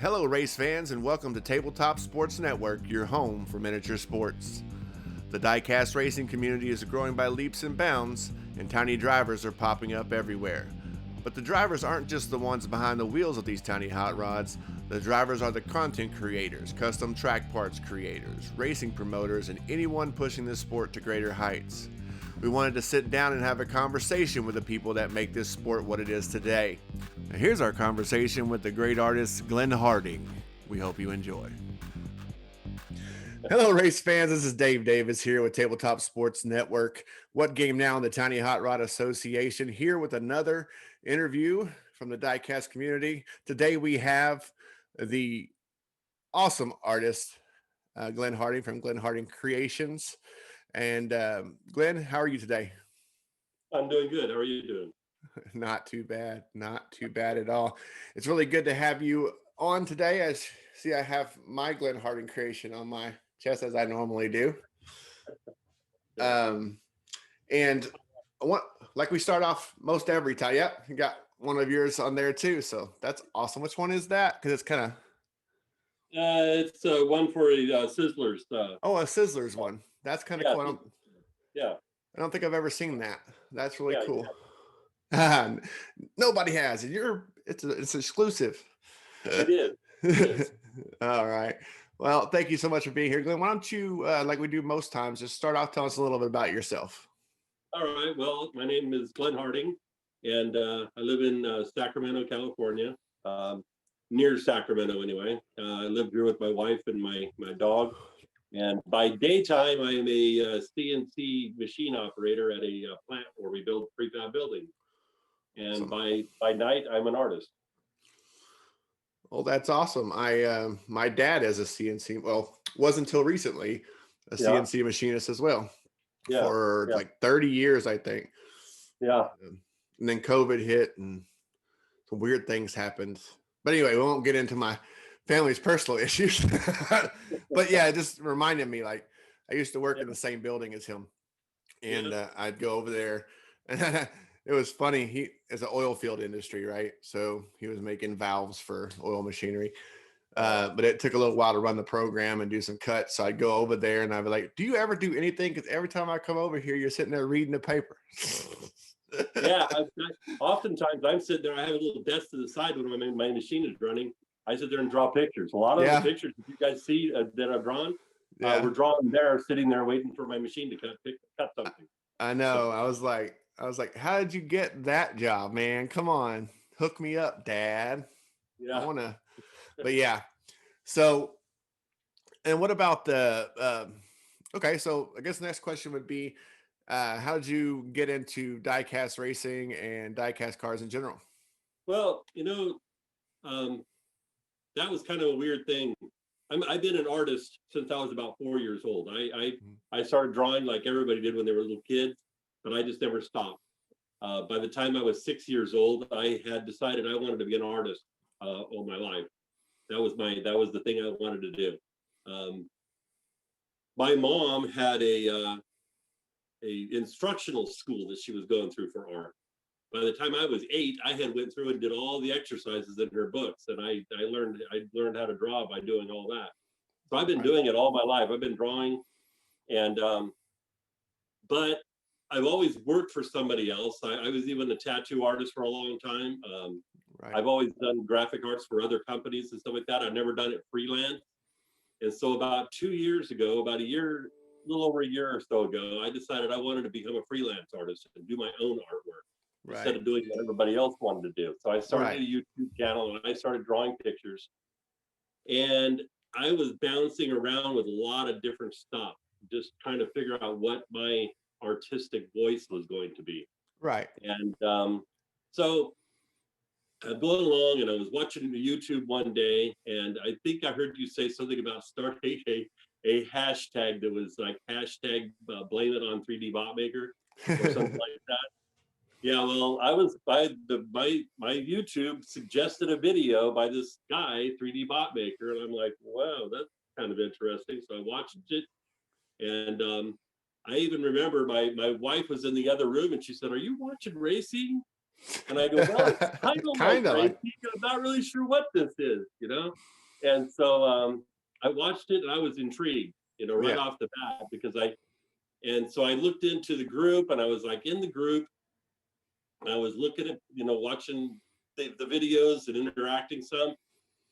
Hello, race fans, and welcome to Tabletop Sports Network, your home for miniature sports. The Diecast racing community is growing by leaps and bounds, and tiny drivers are popping up everywhere. But the drivers aren't just the ones behind the wheels of these tiny hot rods. The drivers are the content creators, custom track parts creators, racing promoters, and anyone pushing this sport to greater heights. We wanted to sit down and have a conversation with the people that make this sport what it is today. Now here's our conversation with the great artist Glenn Harding. We hope you enjoy. Hello, race fans. This is Dave Davis here with Tabletop Sports Network. What Game Now and the Tiny Hot Rod Association here with another interview from the Diecast community. Today we have the awesome artist, Glenn Harding from Glenn Harding Creations. And Glenn, how are you today? I'm doing good. How are you doing? Not too bad. Not too bad at all. It's really good to have you on today. As see, I have my Glenn Harding creation on my chest as I normally do. And I want, like we start off most every time. Yep, you got one of yours on there too. So that's awesome. Which one is that? Because it's kind of. It's one for Sizzlers. Oh, a Sizzlers one. That's kind of cool. Yeah. I don't think I've ever seen that. That's really cool. Yeah. Nobody has it. It's exclusive. It is. All right. Well, thank you so much for being here, Glenn. Why don't you, like we do most times, just start off telling us a little bit about yourself. All right. Well, my name is Glenn Harding, and I live in Sacramento, California, near Sacramento anyway. I live here with my wife and my dog. And by daytime, I'm a CNC machine operator at a plant where we build prefab buildings. And by night, I'm an artist. Well, that's awesome. My dad is a CNC, well, was until recently a CNC machinist as well. For like 30 years, I think. Yeah. And then COVID hit and some weird things happened. But anyway, we won't get into my family's personal issues. But yeah, it just reminded me, like, I used to work in the same building as him. And I'd go over there. And it was funny. He is an oil field industry, right? So he was making valves for oil machinery. But it took a little while to run the program and do some cuts. So I'd go over there and I'd be like, do you ever do anything? Because every time I come over here, you're sitting there reading the paper. Yeah. Oftentimes I'm sitting there. I have a little desk to the side when my machine is running. I sit there and draw pictures. A lot of the pictures that you guys see that I've drawn, we're drawing there, sitting there waiting for my machine to cut something. I know. I was like, how did you get that job, man? Come on, hook me up, Dad. Yeah. I want to. But yeah. So, and what about the? Okay, so I guess the next question would be, how did you get into diecast racing and diecast cars in general? Well, that was kind of a weird thing. I've been an artist since I was about 4 years old. I started drawing like everybody did when they were little kids, but I just never stopped. By the time I was 6 years old, I had decided I wanted to be an artist all my life. That was the thing I wanted to do. My mom had a instructional school that she was going through for art. By the time I was 8, I had went through and did all the exercises in her books, and I learned how to draw by doing all that. So I've been doing it all my life. I've been drawing, and but I've always worked for somebody else. I was even a tattoo artist for a long time. I've always done graphic arts for other companies and stuff like that. I've never done it freelance. And so about 2 years ago, a little over a year or so ago, I decided I wanted to become a freelance artist and do my own artwork. Instead of doing what everybody else wanted to do. So I started a YouTube channel and I started drawing pictures. And I was bouncing around with a lot of different stuff, just trying to figure out what my artistic voice was going to be. Right. And so I'm going along and I was watching the YouTube one day, and I think I heard you say something about starting a hashtag that was like hashtag blame it on 3D bot maker or something like that. Yeah, well, I was my YouTube suggested a video by this guy, 3D Bot Maker, and I'm like, wow, that's kind of interesting. So I watched it, and I even remember my wife was in the other room, and she said, "Are you watching racing?" And I go, well, it's kind of like Kind of like, racing. I'm not really sure what this is, And so I watched it and I was intrigued, right yeah, off the bat and so I looked into the group and I was like in the group and I was looking at, watching the videos and interacting some.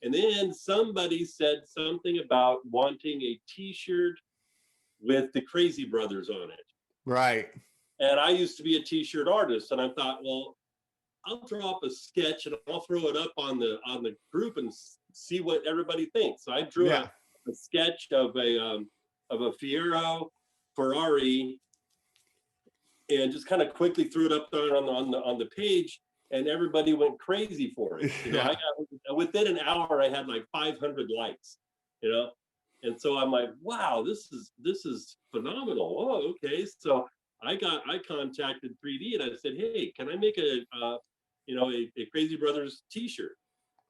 And then somebody said something about wanting a t-shirt with the Crazy Brothers on it. right. And I used to be a t-shirt artist and I thought, well, I'll draw up a sketch and I'll throw it up on the group and see what everybody thinks. So I drew Yeah, a sketch of a Fiero Ferrari and just kind of quickly threw it up there on the page, and everybody went crazy for it. yeah, I got within an hour I had like 500 likes, and so I'm like, wow, this is phenomenal. Oh, okay. So I contacted 3D and I said, hey, can I make a Crazy Brothers t-shirt?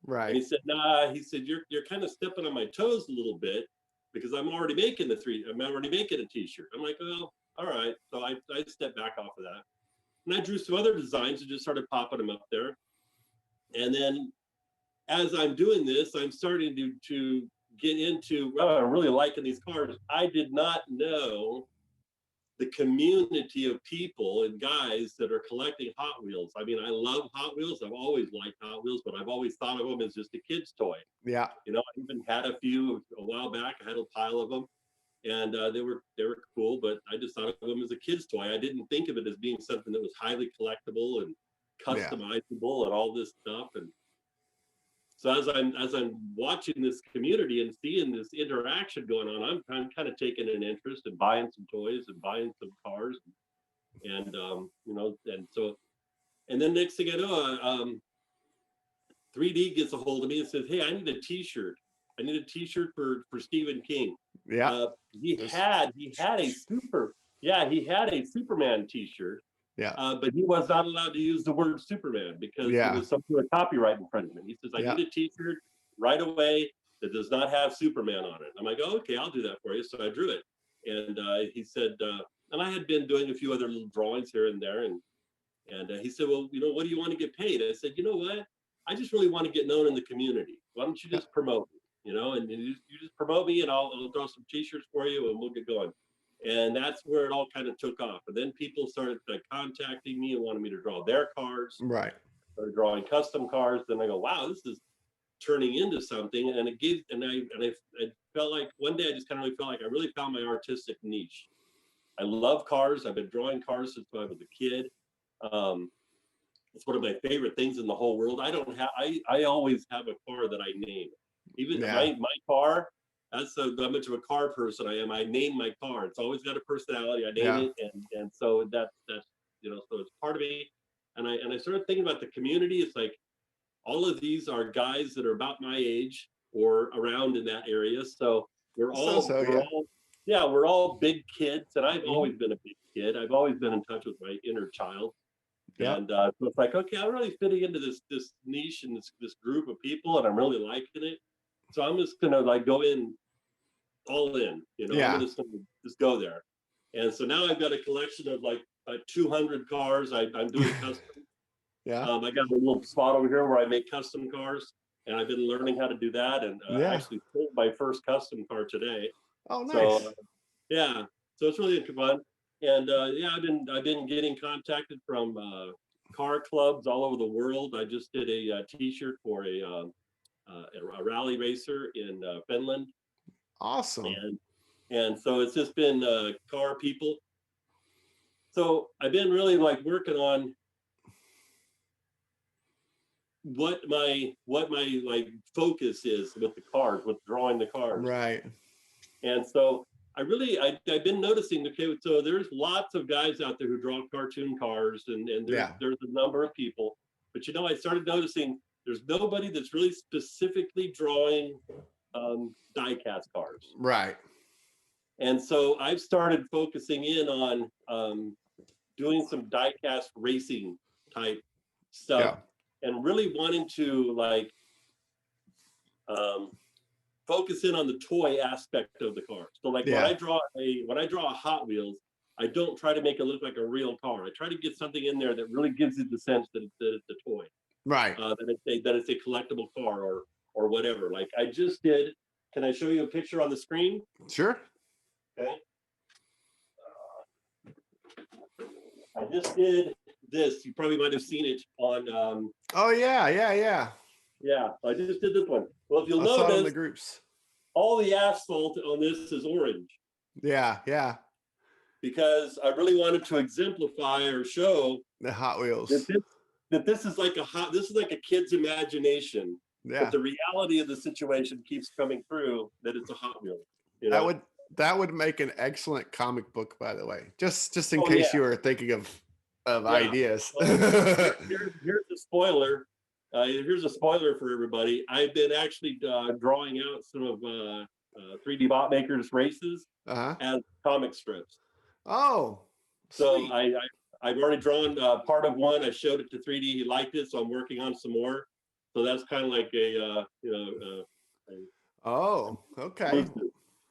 And right. he said, nah. He said, you're kind of stepping on my toes a little bit because I'm already making a t-shirt. I'm like, well, all right. So I stepped back off of that. And I drew some other designs and just started popping them up there. And then as I'm doing this, I'm starting to get into, well, I'm really liking these cars. I did not know the community of people and guys that are collecting Hot Wheels. I mean, I love Hot Wheels. I've always liked Hot Wheels, but I've always thought of them as just a kid's toy. Yeah, I even had a few a while back. I had a pile of them, and they were cool. But I just thought of them as a kid's toy. I didn't think of it as being something that was highly collectible and yeah. customizable and all this stuff. And so as I'm watching this community and seeing this interaction going on, I'm kind of taking an interest in buying some toys and buying some cars, and and then next thing I know, 3D gets a hold of me and says, "Hey, I need a T-shirt. I need a T-shirt for Stephen King." Yeah. He Just- had he had a Superman T-shirt. Yeah. But he was not allowed to use the word Superman because there was some sort of copyright infringement. He says, I need a t-shirt right away that does not have Superman on it. I'm like, oh, okay, I'll do that for you. So I drew it. And he said, and I had been doing a few other little drawings here and there. And he said, well, what do you want to get paid? I said, you know what? I just really want to get known in the community. Why don't you just promote me, and you just promote me and I'll draw some t-shirts for you and we'll get going. And that's where it all kind of took off. And then people started contacting me and wanted me to draw their cars. Right. Started drawing custom cars. Then I go, wow, this is turning into something. And it gave, and I felt like one day I just kind of really felt like I really found my artistic niche. I love cars. I've been drawing cars since I was a kid. It's one of my favorite things in the whole world. I always have a car that I name. Even my car. That's how much of a car person I am. I name my car. It's always got a personality. I name it, and so that's so it's part of me. And I started thinking about the community. It's like all of these are guys that are about my age or around in that area. So we're all big kids, and I've always been a big kid. I've always been in touch with my inner child. Yeah. And so it's like, okay, I'm really fitting into this niche and this group of people, and I'm really liking it. So I'm just gonna go in all in, I'm just gonna just go there. And so now I've got a collection of 200 cars. I'm doing custom. Yeah. I got a little spot over here where I make custom cars, and I've been learning how to do that. And actually sold my first custom car today. Oh, nice. So so it's really fun. And I've been getting contacted from car clubs all over the world. I just did a T-shirt for a rally racer in Finland. Awesome. And so it's just been car people. So I've been really working on what my focus is with the cars, with drawing the cars. Right. And so I've been noticing, okay, so there's lots of guys out there who draw cartoon cars, and there's a number of people. But I started noticing there's nobody that's really specifically drawing diecast cars. Right. And so I've started focusing in on doing some diecast racing type stuff, and really wanting to focus in on the toy aspect of the car. So when I draw a Hot Wheels, I don't try to make it look like a real car. I try to get something in there that really gives you the sense that it's a toy, Right. that it's a collectible car or whatever. Like I just did. Can I show you a picture on the screen? Sure. Okay. I just did this. You probably might have seen it on. Oh yeah. Yeah, I just did this one. Well, if you'll I saw it in the notice, groups. all the asphalt on this is orange. Yeah. Because I really wanted to exemplify or show The Hot Wheels. that this is like a kid's imagination. Yeah. But the reality of the situation keeps coming through that it's a Hot Wheel. You know? That would make an excellent comic book, by the way. Just in Oh, case yeah. you were thinking of ideas. Well, here's the spoiler. Here's a spoiler for everybody. I've been actually drawing out some of 3D Bot Makers races as comic strips. Oh, so sweet. I've already drawn part of one. I showed it to 3D. He liked it, so I'm working on some more. So that's kind of like oh, okay.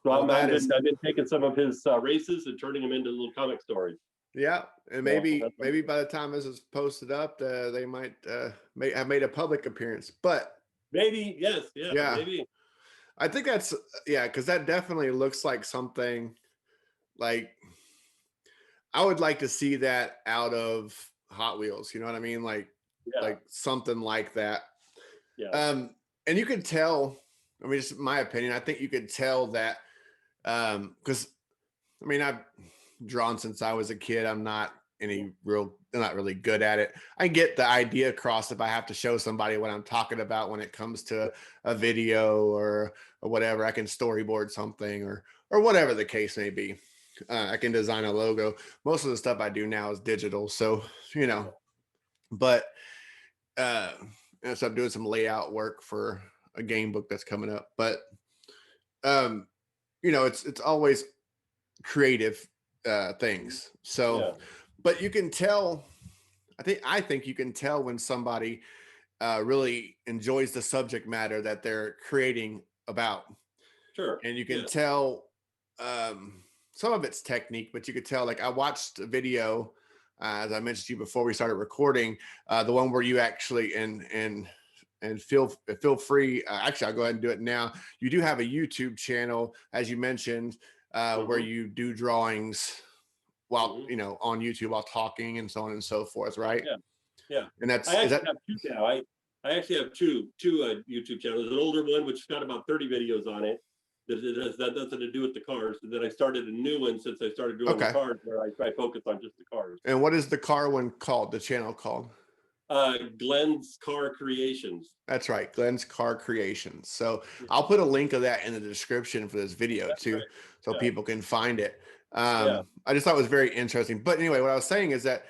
So I've been taking some of his races and turning them into little comic stories. Yeah, and maybe by the time this is posted up, they might have made a public appearance. But maybe, yes, yeah, maybe. I think that's because that definitely looks like something like I would like to see that out of Hot Wheels. You know what I mean? Like something like that. Yeah. And you could tell. I mean, just my opinion. I think you could tell that because I mean I've drawn since I was a kid. I'm not really good at it. I get the idea across if I have to show somebody what I'm talking about when it comes to a video or whatever. I can storyboard something or whatever the case may be. I can design a logo. Most of the stuff I do now is digital, so but so I'm doing some layout work for a game book that's coming up. But it's always creative things. So but you can tell, I think you can tell when somebody really enjoys the subject matter that they're creating about. Sure. And you can tell some of it's technique, but you could tell, like I watched a video, as I mentioned to you before we started recording, the one where you actually and feel free. Actually, I'll go ahead and do it now. You do have a YouTube channel, as you mentioned, where you do drawings while on YouTube while talking and so on and so forth, right? Yeah. And I actually have two now. I actually have two YouTube channels. An older one which has got about 30 videos on it. That nothing to do with the cars. And then I started a new one since I started doing the cars, where I focus on just the cars. And what is the car one called? The channel called? Glenn's Car Creations. That's right, Glenn's Car Creations. So I'll put a link of that in the description for this video too, so people can find it. I just thought it was very interesting. But anyway, what I was saying is that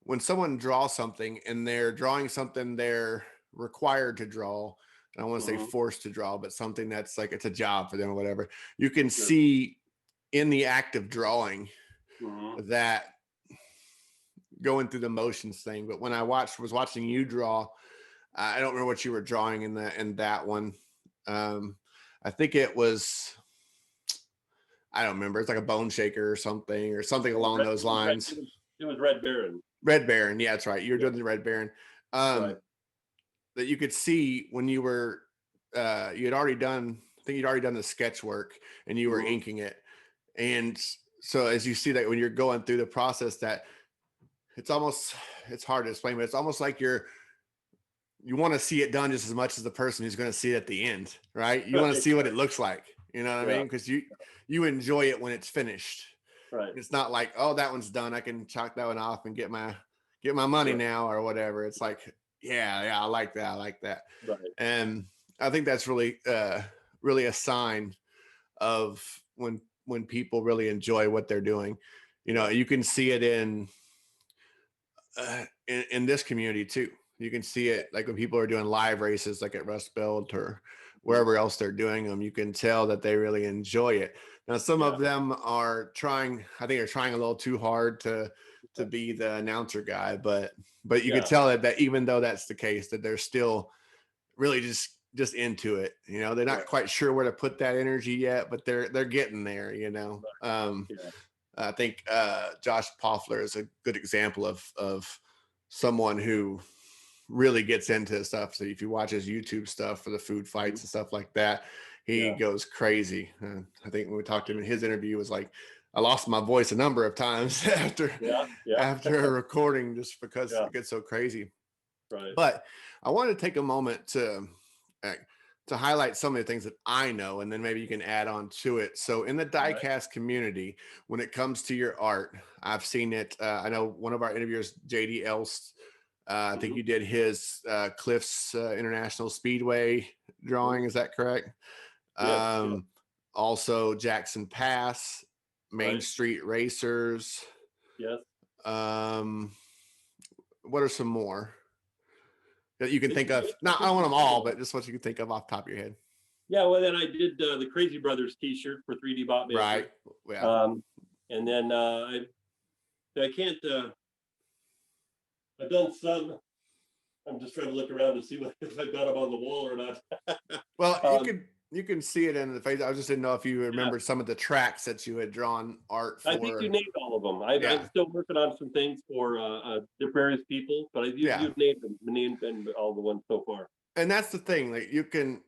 when someone draws something and they're drawing something they're required to draw, I don't want to say forced to draw, but something that's like it's a job for them or whatever, you can see in the act of drawing that going through the motions thing. But when I was watching you draw, I don't remember what you were drawing in that one. I think it was, I don't remember. It's like a bone shaker or something along those lines. It was Red Baron. Red Baron, yeah, that's right. You were doing the Red Baron. That you could see when you were you'd already done the sketch work and you were inking it. And so as you see that when you're going through the process, that it's hard to explain, but it's almost like you want to see it done just as much as the person who's going to see it at the end, right? You want to see what it looks like, you know what I mean? Because you enjoy it when it's finished. Right. It's not like, oh, that one's done, I can chalk that one off and get my money now or whatever. It's like, yeah, I like that. Right. And I think that's really really a sign of when people really enjoy what they're doing. You can see it in this community too. You can see it like when people are doing live races, like at Rust Belt or wherever else they're doing them. You can tell that they really enjoy it. Now, some of them are trying. I think they're trying a little too hard to be the announcer guy, but you can tell that even though that's the case, that they're still really just into it. They're not quite sure where to put that energy yet, but they're getting there. I think Josh Poffler is a good example of someone who really gets into stuff. So if you watch his YouTube stuff for the food fights and stuff like that, he goes crazy. I think when we talked to him in his interview, it was like, I lost my voice a number of times after after a recording just because it gets so crazy. Right. But I wanted to take a moment to highlight some of the things that I know, and then maybe you can add on to it. So in the diecast community, when it comes to your art, I've seen it. I know one of our interviewers, JD Elst, I think you did his Cliffs International Speedway drawing. Is that correct? Yes. Also Jackson Pass, Main Street Racers. Yes. What are some more that you can think of? Not, I don't want them all, but just what you can think of off the top of your head. Yeah, well, then I did the Crazy Brothers T-shirt for 3D Bot Maker. Right. Yeah. And then I can't. I've done some. I'm just trying to look around to see if I've got them on the wall or not. Well, you can see it in the face. I just didn't know if you remembered some of the tracks that you had drawn art for. I think you named all of them. I'm still working on some things for the various people, but you've named them, named all the ones so far. And that's the thing. Like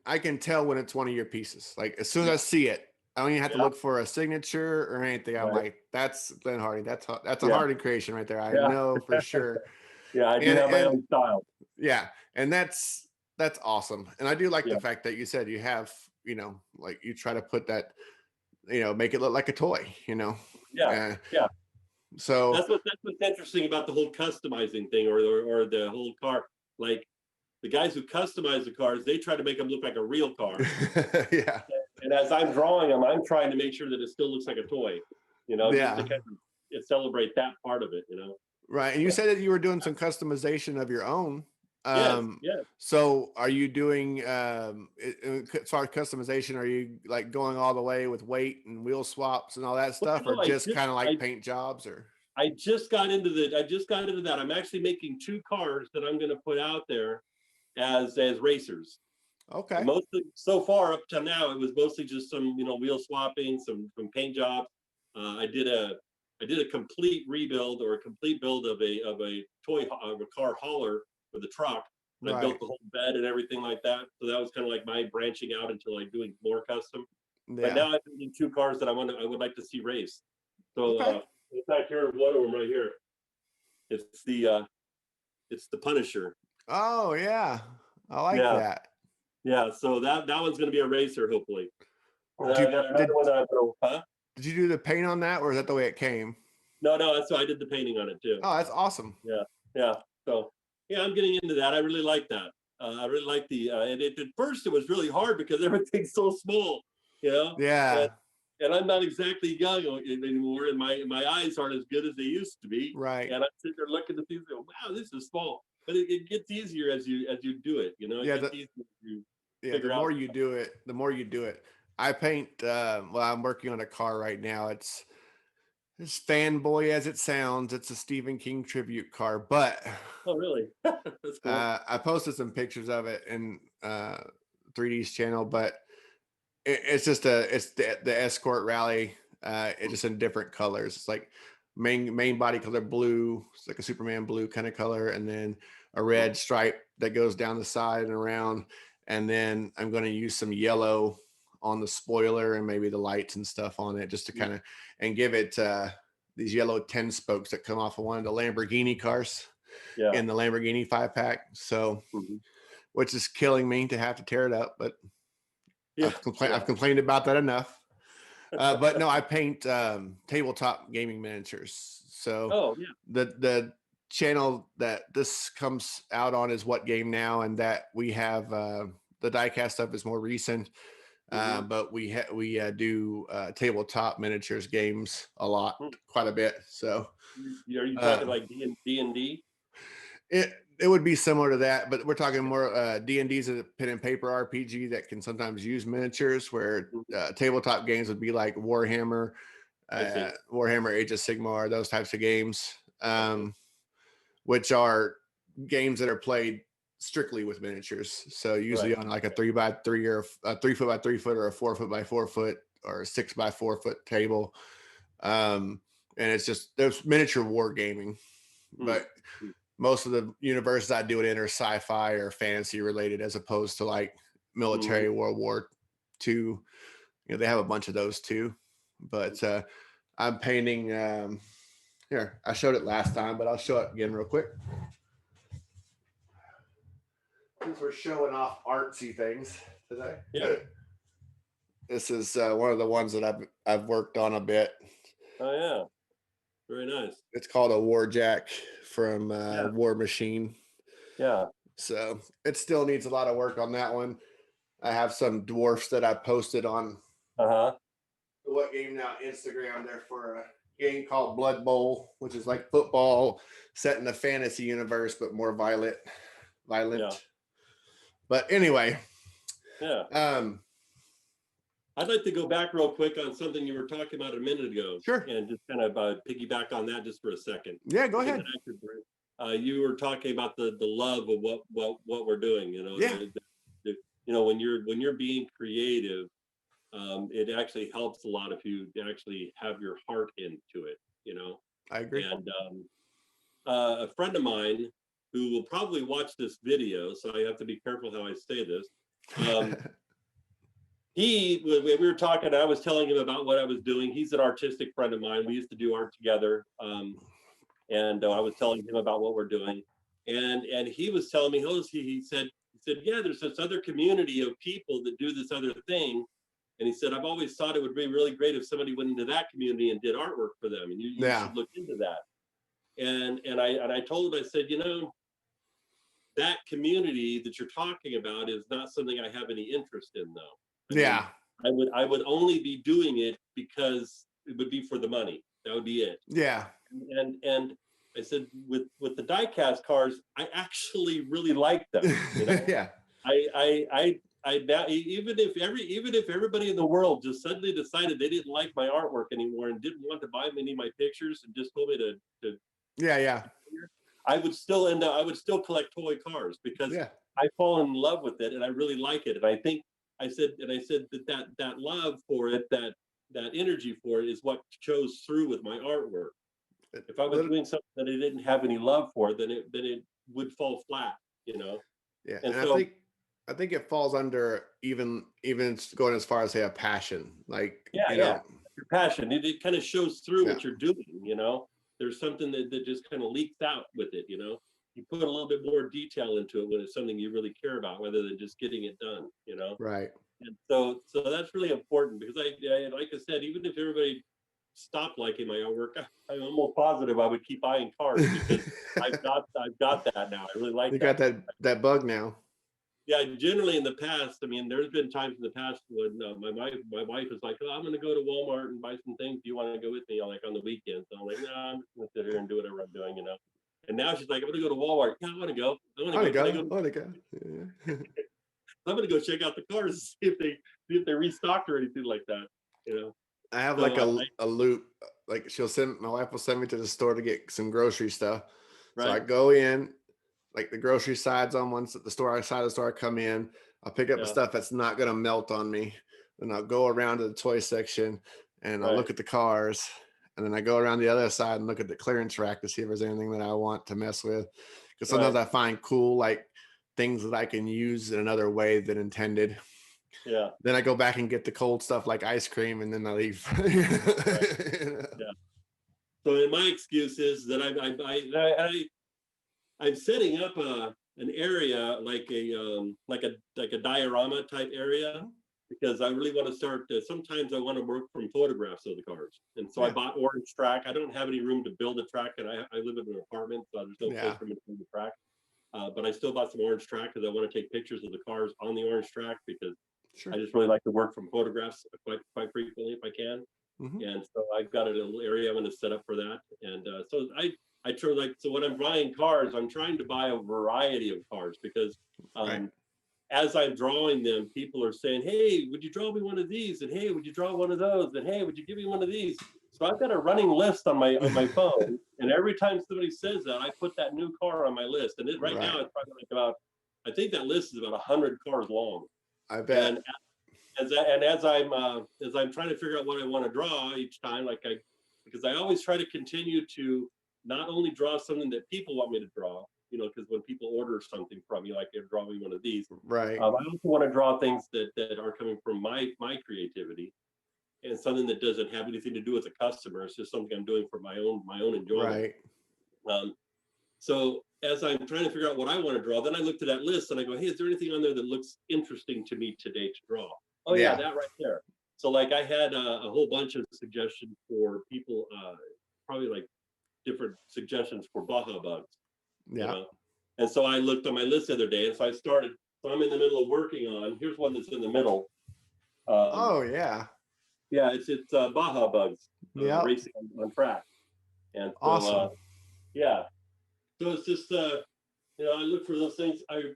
I can tell when it's one of your pieces. Like as soon as I see it, I don't even have to look for a signature or anything. I'm like, that's Glenn Harding. That's a Harding creation right there. I know for sure. I do have my own style. Yeah, and that's awesome. And I do like the fact that you said you have, like you try to put that, make it look like a toy. Yeah. So that's what's interesting about the whole customizing thing, or the whole car. Like the guys who customize the cars, they try to make them look like a real car. Yeah. And as I'm drawing them, I'm trying to make sure that it still looks like a toy. Just to kind of celebrate that part of it. Right. And you said that you were doing some customization of your own. Yes. So are you doing, as far as customization, are you like going all the way with weight and wheel swaps and all that stuff, or just kind of like paint jobs? Or I just got into that. I'm actually making 2 cars that I'm going to put out there as racers. Okay. Mostly so far up to now, it was mostly just some wheel swapping, some paint jobs. I did a complete rebuild or a complete build of a car hauler for the truck. I built the whole bed and everything like that. So that was kind of like my branching out into like doing more custom. But now I'm doing 2 cars that I would like to see race. So in fact, here one of them right here. It's the Punisher. Oh yeah, I like that. Yeah, so that one's going to be a racer, hopefully. Did you do the paint on that, or is that the way it came? No, so I did the painting on it too. Oh, that's awesome. Yeah. So I'm getting into that. I really like that. I really like and at first it was really hard because everything's so small. Yeah. And I'm not exactly young anymore, and my eyes aren't as good as they used to be. Right. And I sit there looking at things and go, wow, this is small. But it gets easier as you do it. The more you do it, the more you do it. I paint. I'm working on a car right now. It's as fanboy as it sounds. It's a Stephen King tribute car, but oh really? That's cool. I posted some pictures of it in 3D's channel, but it's just it's the Escort Rally. It's just in different colors. It's like main body color blue. It's like a Superman blue kind of color, and then a red stripe that goes down the side and around. And then I'm going to use some yellow on the spoiler and maybe the lights and stuff on it, just to kind of and give it these yellow 10 spokes that come off of one of the Lamborghini cars in the Lamborghini 5-pack. So, which is killing me to have to tear it up, but I've complained about that enough. But no, I paint tabletop gaming miniatures. So the channel that this comes out on is What Game Now, and that we have the diecast stuff is more recent. But we do tabletop miniatures games quite a bit. So are you talking like D&D? It would be similar to that, but we're talking more D&D is a pen and paper RPG that can sometimes use miniatures, where tabletop games would be like Warhammer, Warhammer Age of Sigmar, those types of games, which are games that are played strictly with miniatures. So usually on like a 3x3 or a 3 foot by 3 foot or a 4 foot by 4 foot or a 6 by 4 foot table. and it's just there's miniature war gaming, but most of the universes I do it in are sci-fi or fantasy related, as opposed to like military World War II. You know, they have a bunch of those too. But I'm painting. Here, I showed it last time, but I'll show it again real quick. Since we're showing off artsy things today. Yeah. This is one of the ones that I've worked on a bit. Oh yeah, very nice. It's called a War Jack from War Machine. Yeah. So it still needs a lot of work on that one. I have some dwarfs that I posted on What Game Now Instagram. They're for a game called Blood Bowl, which is like football set in a fantasy universe, but more violent. Yeah. But anyway. Yeah. I'd like to go back real quick on something you were talking about a minute ago. Sure. And just kind of piggyback on that just for a second. Yeah, go ahead. You were talking about the love of what we're doing. You know, you know, when you're being creative, it actually helps a lot if you actually have your heart into it. You know, I agree. And a friend of mine who will probably watch this video, so I have to be careful how I say this. We were talking, I was telling him about what I was doing. He's an artistic friend of mine. We used to do art together. And I was telling him about what we're doing. And he was telling me, he said, yeah, there's this other community of people that do this other thing. And he said, I've always thought it would be really great if somebody went into that community and did artwork for them. And you should look into that. And I told him, I said, you know, that community that you're talking about is not something I have any interest in, though. I would only be doing it because it would be for the money. That would be it. Yeah. And I said, with the diecast cars, I actually really like them. You know? Yeah. I now, even if everybody in the world just suddenly decided they didn't like my artwork anymore and didn't want to buy any of my pictures and just told me to I would still collect toy cars because I fall in love with it and I really like it. And I think I said that love for it, that energy for it is what shows through with my artwork. If I was doing something that I didn't have any love for, then it would fall flat, you know. Yeah, and so, I think it falls under even going as far as say a passion, like you know, your passion. It kind of shows through what you're doing, you know. There's something that just kind of leaks out with it, you know. You put a little bit more detail into it when it's something you really care about, rather than just getting it done, you know. Right. And so that's really important because I like I said, even if everybody stopped liking my artwork, I'm almost positive I would keep buying cars because I've got that now. I really like. You got that bug now. Yeah, generally in the past, I mean, there's been times in the past when my wife is like, "Oh, I'm going to go to Walmart and buy some things. Do you want to go with me?" Like on the weekends. So I'm like, "No, I'm just going to sit here and do whatever I'm doing," you know. And now she's like, "I'm going to go to Walmart." Yeah, I want to go. I want to go. Yeah. I'm going to go check out the cars and see if they restocked or anything like that. You know. I have like a loop. Like my wife will send me to the store to get some grocery stuff. Right. So I go in. Like the grocery sides on one side of the store, I come in, I'll pick up the stuff that's not going to melt on me. And I'll go around to the toy section and I'll look at the cars. And then I go around the other side and look at the clearance rack to see if there's anything that I want to mess with. Because sometimes I find cool, like things that I can use in another way than intended. Yeah. Then I go back and get the cold stuff like ice cream and then I leave. Yeah. So my excuse is that I'm setting up an area like a diorama type area because I really want to start. Sometimes I want to work from photographs of the cars, and so I bought orange track. I don't have any room to build a track, and I live in an apartment, so there's no place for me to build a track. But I still bought some orange track because I want to take pictures of the cars on the orange track because I just really like to work from photographs quite frequently if I can. And so I've got a little area I'm going to set up for that, and so so when I'm buying cars, I'm trying to buy a variety of cars because as I'm drawing them, people are saying, "Hey, would you draw me one of these?" And "Hey, would you draw one of those?" And "Hey, would you give me one of these?" So I've got a running list on my phone, and every time somebody says that, I put that new car on my list. And right now, it's probably like about, I think that list is about 100 cars long. I bet. And as I'm trying to figure out what I want to draw each time, like because I always try to continue to not only draw something that people want me to draw, because when people order something from you, like they're drawing one of these, Right. I also want to draw things that are coming from my creativity, and something that doesn't have anything to do with the customer. It's just something I'm doing for my own enjoyment. Right. So as I'm trying to figure out what I want to draw, then I looked at that list and I go, hey, is there anything on there that looks interesting to me today to draw? Oh yeah, that right there. So like I had a whole bunch of suggestions for people, probably like different suggestions for Baja bugs. Yeah. And so I looked on my list the other day, and so I started. So I'm in the middle of working on. Here's one that's in the middle. Oh yeah. Yeah, it's Baja bugs, racing on track, and so awesome. Yeah. So it's just I look for those things. I've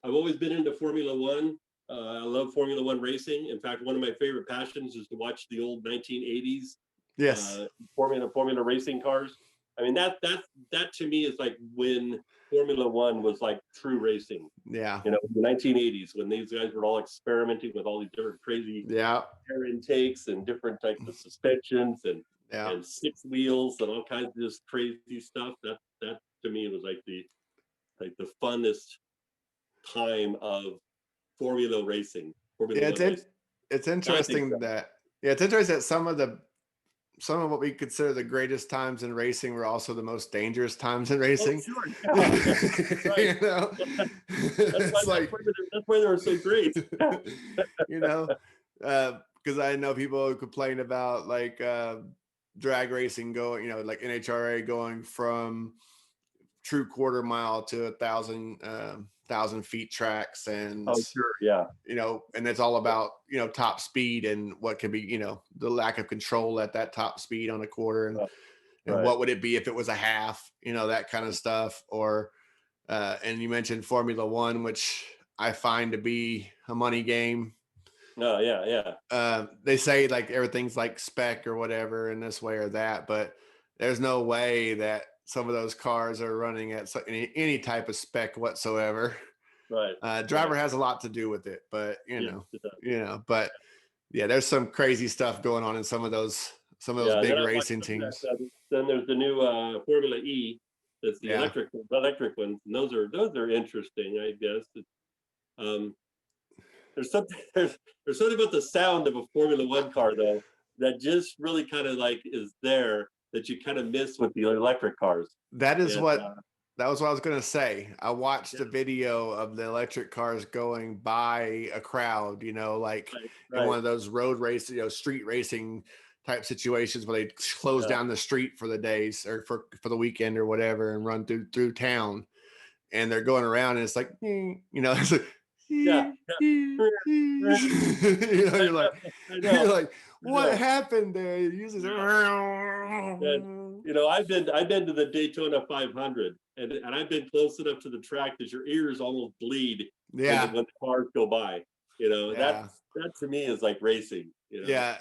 always been into Formula One. I love Formula One racing. In fact, one of my favorite passions is to watch the old 1980s Formula racing cars. I mean, that to me is like when Formula One was like true racing. Yeah. In the 1980s, when these guys were all experimenting with all these different crazy air intakes and different types of suspensions and six wheels and all kinds of just crazy stuff. That to me was like the funnest time of Formula racing. It's interesting that some of what we consider the greatest times in racing were also the most dangerous times in racing. Oh, sure. Yeah. That's why they were so great. Because I know people complain about like drag racing going, like NHRA going from true quarter mile to 1,000 feet tracks, and and it's all about top speed and what could be the lack of control at that top speed on a quarter, and what would it be if it was a half, that kind of stuff. Or and you mentioned Formula One, which I find to be a money game. No, yeah. They say like everything's like spec or whatever in this way or that, but there's no way that some of those cars are running at any type of spec whatsoever. Right. Driver has a lot to do with it, but but there's some crazy stuff going on in some of those big racing teams. Then there's the new Formula E. That's the electric ones. And those are interesting, I guess. There's something about the sound of a Formula One car though that just really kind of like is there, that you kind of miss with the electric cars. That was what I was going to say. I watched a video of the electric cars going by a crowd, in one of those road race, street racing type situations where they close down the street for the days or for the weekend or whatever and run through town. And they're going around and it's like, it's like, you're like, what happened there? I've been to the Daytona 500, and I've been close enough to the track that your ears almost bleed when the cars go by. That to me is like racing. Yeah,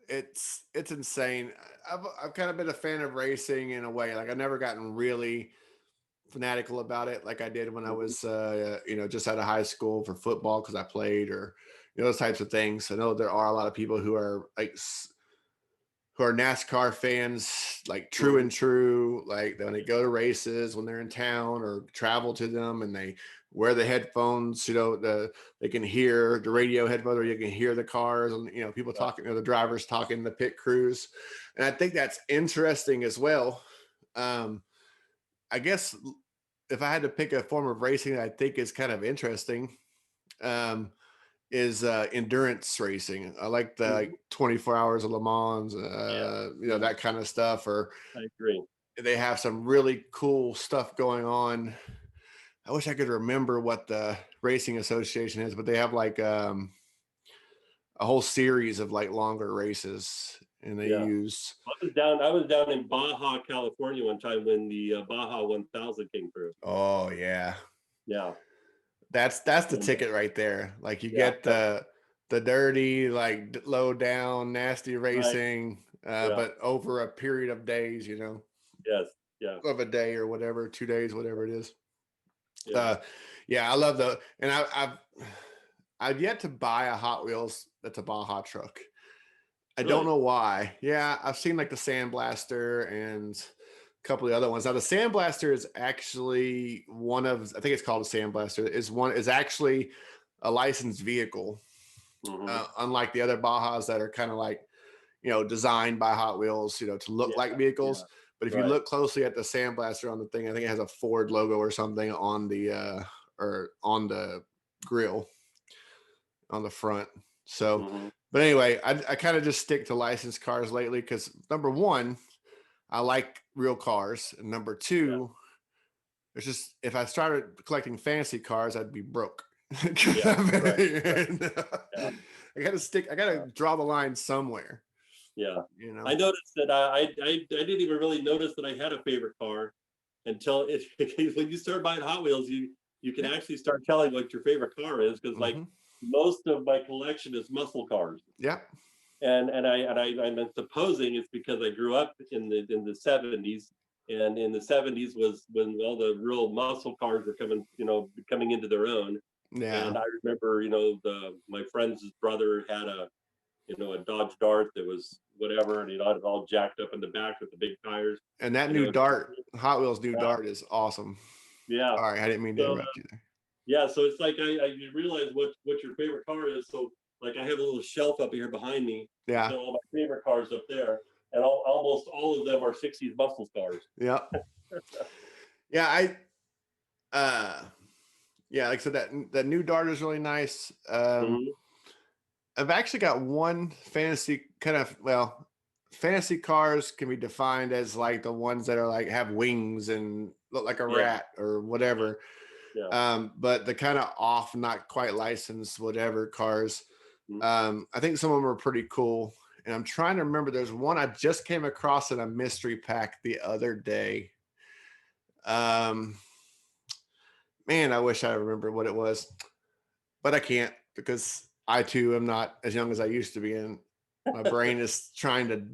it's insane. I've kind of been a fan of racing in a way. Like I've never gotten really fanatical about it like I did when I was just out of high school for football because I played, or those types of things. I know there are a lot of people who are NASCAR fans, like true and true, like when they go to races, when they're in town or travel to them, and they wear the headphones, they can hear the radio headphones, or you can hear the cars and people talking, the drivers talking, the pit crews. And I think that's interesting as well. I guess if I had to pick a form of racing that I think is kind of interesting, is endurance racing. I like the 24 hours of Le Mans, that kind of stuff. Or I agree. They have some really cool stuff going on. I wish I could remember what the racing association is, but they have like a whole series of like longer races. And they use. I was down in Baja, California one time when the Baja 1000 came through. Oh yeah. That's the ticket right there. Like you get the dirty, like low down, nasty racing, but over a period of days. Yes. Yeah. Of a day or whatever, 2 days, whatever it is. I love and I've yet to buy a Hot Wheels that's a Baja truck. I don't Really? know why. Yeah, I've seen like the Sandblaster and a couple of the other ones. Now the Sandblaster is actually one of, I think it's called a Sandblaster, is actually a licensed vehicle. Hmm. Unlike the other Bajas that are kind of like, designed by Hot Wheels, to look Yeah, like yeah, vehicles. But if you right. look closely at the Sandblaster on the thing, I think it has a Ford logo or something on the or on the grill on the front. So, Hmm. but anyway, I kind of just stick to licensed cars lately because number one, I like real cars, and number Yeah, two, it's just if I started collecting fancy cars, I'd be broke. yeah, right, right. Yeah, I gotta stick. I gotta draw the line somewhere. yeah. You I know. noticed that I didn't even really notice that I had a favorite car until it when you start buying Hot Wheels, you can Yeah. actually start telling what your favorite car is because like Mm-hmm. most of my collection is muscle cars. Yeah. I'm supposing it's because I grew up in the 70s, and in the 70s was when all the real muscle cars were coming into their own. Yeah. And I remember, the my friend's brother had a Dodge Dart that was whatever, and had it all jacked up in the back with the big tires, And that and it new was Dart, Hot Wheels new yeah, Dart is awesome. yeah. Sorry, I didn't mean to So interrupt you there. yeah, so it's like I realize what your favorite car is. So like I have a little shelf up here behind me with Yeah. all my favorite cars up there, and almost all of them are '60s muscle cars. Yeah. Yeah. Uh, yeah, like I said, that new Dart is really nice. Hmm. I've actually got one fantasy kind of, well, fantasy cars can be defined as like the ones that are like have wings and look like a Yeah, rat or whatever. yeah. But the kind of off, not quite licensed, whatever cars, Mhm. I think some of them are pretty cool. And I'm trying to remember. There's one I just came across in a mystery pack the other day. Um, Man, I wish I remember what it was, but I can't because I too am not as young as I used to be, and my brain is trying to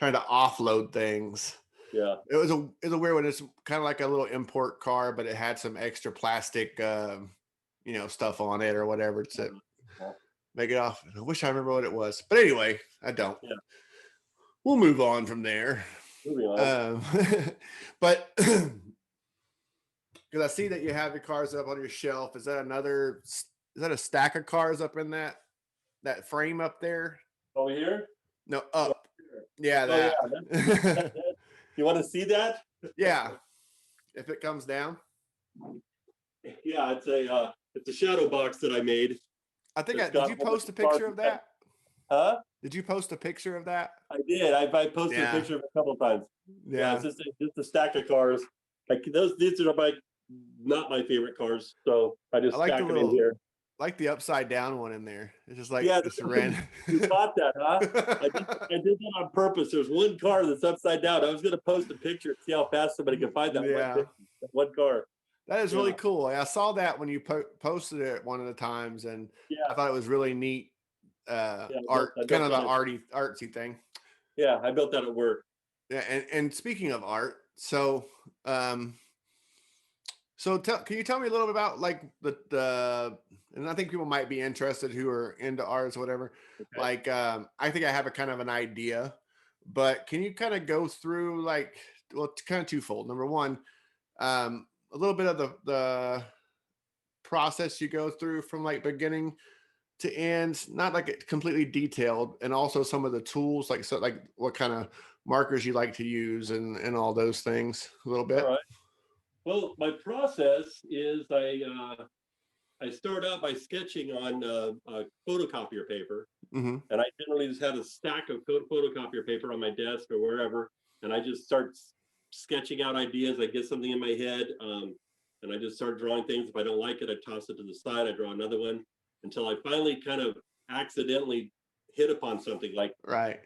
offload things. Yeah. It was a weird one. It's kind of like a little import car, but it had some extra plastic, stuff on it or whatever to Uh, make it off. I wish I remember what it was, but anyway, I don't. yeah. We'll move on from there. Moving on. Um, but because I see that you have the cars up on your shelf. Is that another? Is that a stack of cars up in that frame up there? Over here. No, Oh, up. Yeah, oh yeah. that. You want to see that? Yeah, if it comes down. Yeah, it's a shadow box that I made. I think It's did got you all the post a cars. picture of that? Huh? Did you post a picture of that? I did. I posted a Yeah, picture of it a couple of times. Yeah, it's yeah. just a stack of cars. Like these are not my favorite cars, so I I just like the stack them in little, here. like the upside down one in there. It's just like Yeah, just ran. you caught that, huh? I did that on purpose. There's one car that's upside down. I was going to post a picture and see how fast somebody can find that one Yeah, that one car. that is really Yeah, cool. I saw that when you posted it one of the times, and I yeah, thought it was really neat. yeah. Art, I kind built of the that. artsy thing. Yeah, I built that at work. Yeah, and speaking of art, um, can you tell me a little bit about like the and I think people might be interested who are into arts or whatever. Okay. Like, I think I have a kind of an idea, but can you kind of go through like, well, it's kind of twofold. Number one, a little bit of the process you go through from like beginning to end, not like it completely detailed, and also some of the tools, like so, like what kind of markers you like to use and all those things a little All bit. right. Well, my process is I start out by sketching on photocopier paper, Hmm. and I generally just have a stack of photocopier paper on my desk or wherever, and I just start sketching out ideas. I get something in my head, and I just start drawing things. If I don't like it, I toss it to the side. I draw another one until I finally kind of accidentally hit upon something like Right.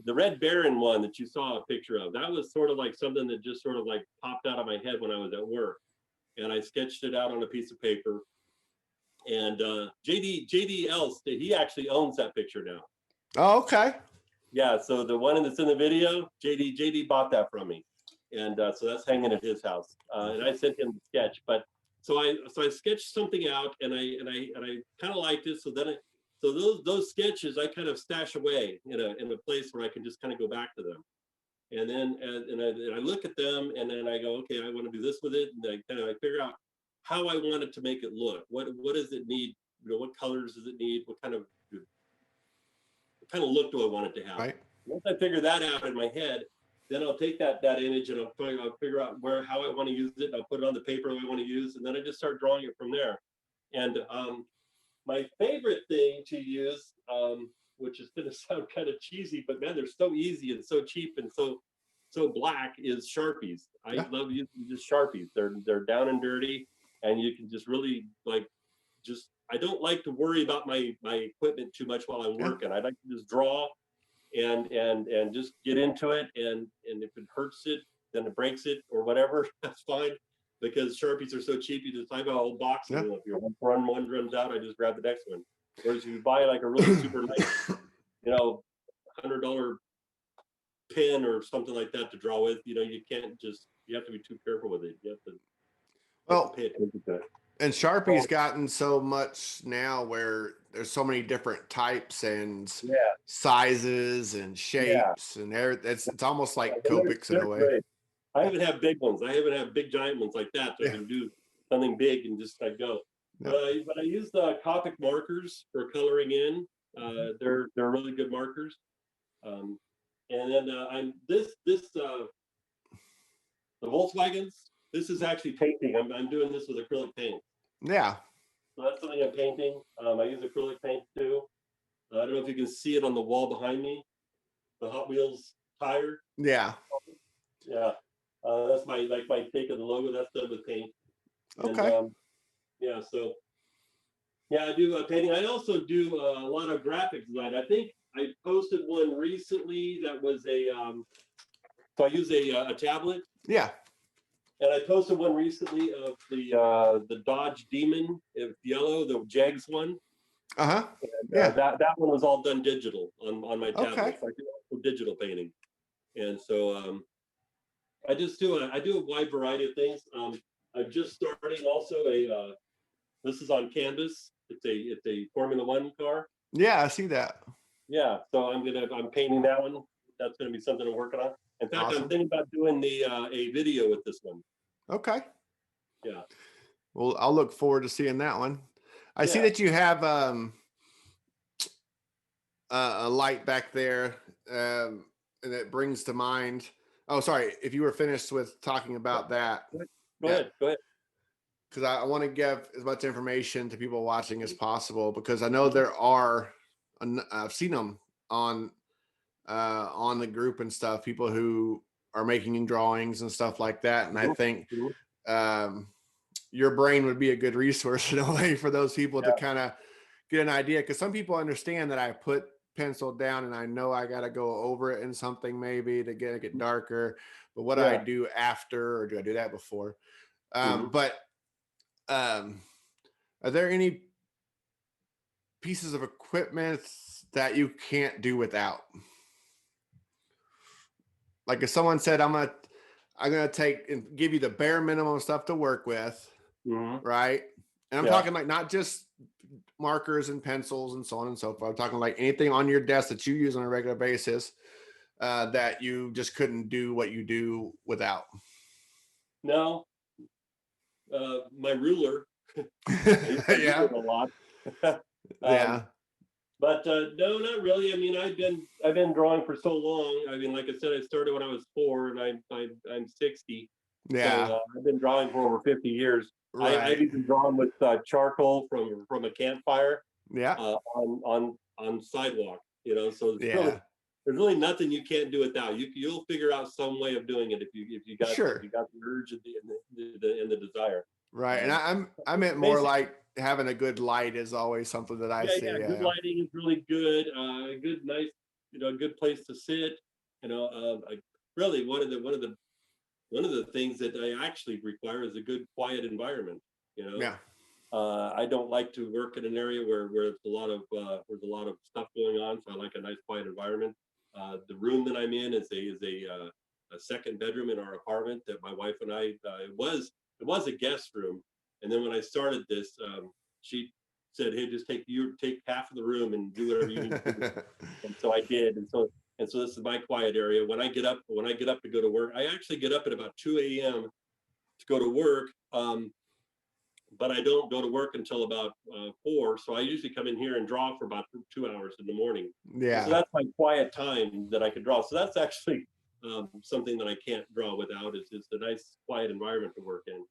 the Red Baron one that you saw a picture of. That was sort of like something that just sort of like popped out of my head when I was at work, and I sketched it out on a piece of paper. And JD Else, he actually owns that picture now. Oh, okay. Yeah, so the one that's in the video, JD bought that from me, and so that's hanging at his house. And I sent him the sketch, but so I sketched something out, and I kind of liked it. So then So those sketches I kind of stash away in a place where I can just kind of go back to them. And then and I look at them, and then I go, okay, I want to do this with it, and I figure out how I want it to make it look. What does it need? What colors does it need? What kind of look do I want it to have? Right. Once I figure that out in my head, then I'll take that image and I'll figure out how I want to use it. I'll put it on the paper I want to use, and then I just start drawing it from there. And my favorite thing to use, which is going to sound kind of cheesy, but man, they're so easy and so cheap and so black, is Sharpies. I love using just Sharpies. They're down and dirty, and you can just really I don't like to worry about my equipment too much while I'm working. I like to just draw and just get into it, and if it hurts it, then it breaks it or whatever, that's fine, because Sharpies are so cheap. You just have a whole box, and if your one runs out, I just grab the next one. Whereas if you buy like a really super nice, $100 pen or something like that to draw with, you have to be too careful with it. You have to pay attention to it. And Sharpie's gotten so much now where there's so many different types and sizes and shapes, and it's almost like Copics in a way. Great. I even have big ones. I even have big giant ones like that, so I can do something big and just go. But I use the Copic markers for coloring in. They're really good markers. And then I'm the Volkswagens. This is actually painting. I'm doing this with acrylic paint. Yeah. So that's something I'm painting. I use acrylic paint too. I don't know if you can see it on the wall behind me. The Hot Wheels tire. Yeah. Yeah. That's my take of the logo. That's done with paint. Okay. And, so I do painting. I also do a lot of graphic design. I think I posted one recently that was so I use a tablet. Yeah. And I posted one recently of the Dodge Demon, yellow, the Jags one. Uh-huh. And, that one was all done digital on my tablet. Okay. So I do also digital painting. And so I do a wide variety of things. I'm just starting also this is on canvas. It's a Formula One car. Yeah, I see that. Yeah, so I'm painting that one. That's gonna be something I'm working on. In fact, awesome. I'm thinking about doing a video with this one. Okay. Yeah. Well, I'll look forward to seeing that one. I see that you have a light back there, and it brings to mind. Oh, sorry. If you were finished with talking about that. Go ahead. Because I want to give as much information to people watching as possible, because I know there are, I've seen them on the group and stuff, people who are making drawings and stuff like that. And I think your brain would be a good resource in a way for those people to kind of get an idea. Because some people understand that I put pencil down and I know I got to go over it in something maybe to get darker. But what do I do after, or do I do that before? But are there any pieces of equipment that you can't do without? Like if someone said, I'm gonna take and give you the bare minimum stuff to work with, right? And I'm talking like not just markers and pencils and so on and so forth. I'm talking like anything on your desk that you use on a regular basis that you just couldn't do what you do without. No, my ruler. Yeah, a lot. Yeah. But no, not really. I mean, I've been drawing for so long. I mean, like I said, I started when I was 4, and I'm 60. Yeah. So, I've been drawing for over 50 years. Right. I've even drawn with charcoal from a campfire. Yeah. On sidewalk. So there's really nothing you can't do without. You'll figure out some way of doing it if you got the urge and the desire. Right. And I meant more like having a good light is always something that I see. Yeah, good lighting is really good. Good, nice, good place to sit. Really one of the things that I actually require is a good quiet environment. Yeah. I don't like to work in an area where there's a lot of stuff going on. So I like a nice quiet environment. The room that I'm in is a second bedroom in our apartment that my wife and I, it was a guest room. And then when I started this, she said, hey, just take half of the room and do whatever you need to do. And so I did. And so this is my quiet area. When I get up to go to work, I actually get up at about 2 a.m. to go to work. But I don't go to work until about 4. So I usually come in here and draw for about 2 hours in the morning. Yeah. So that's my quiet time that I could draw. So that's actually something that I can't draw without. Is a nice quiet environment to work in.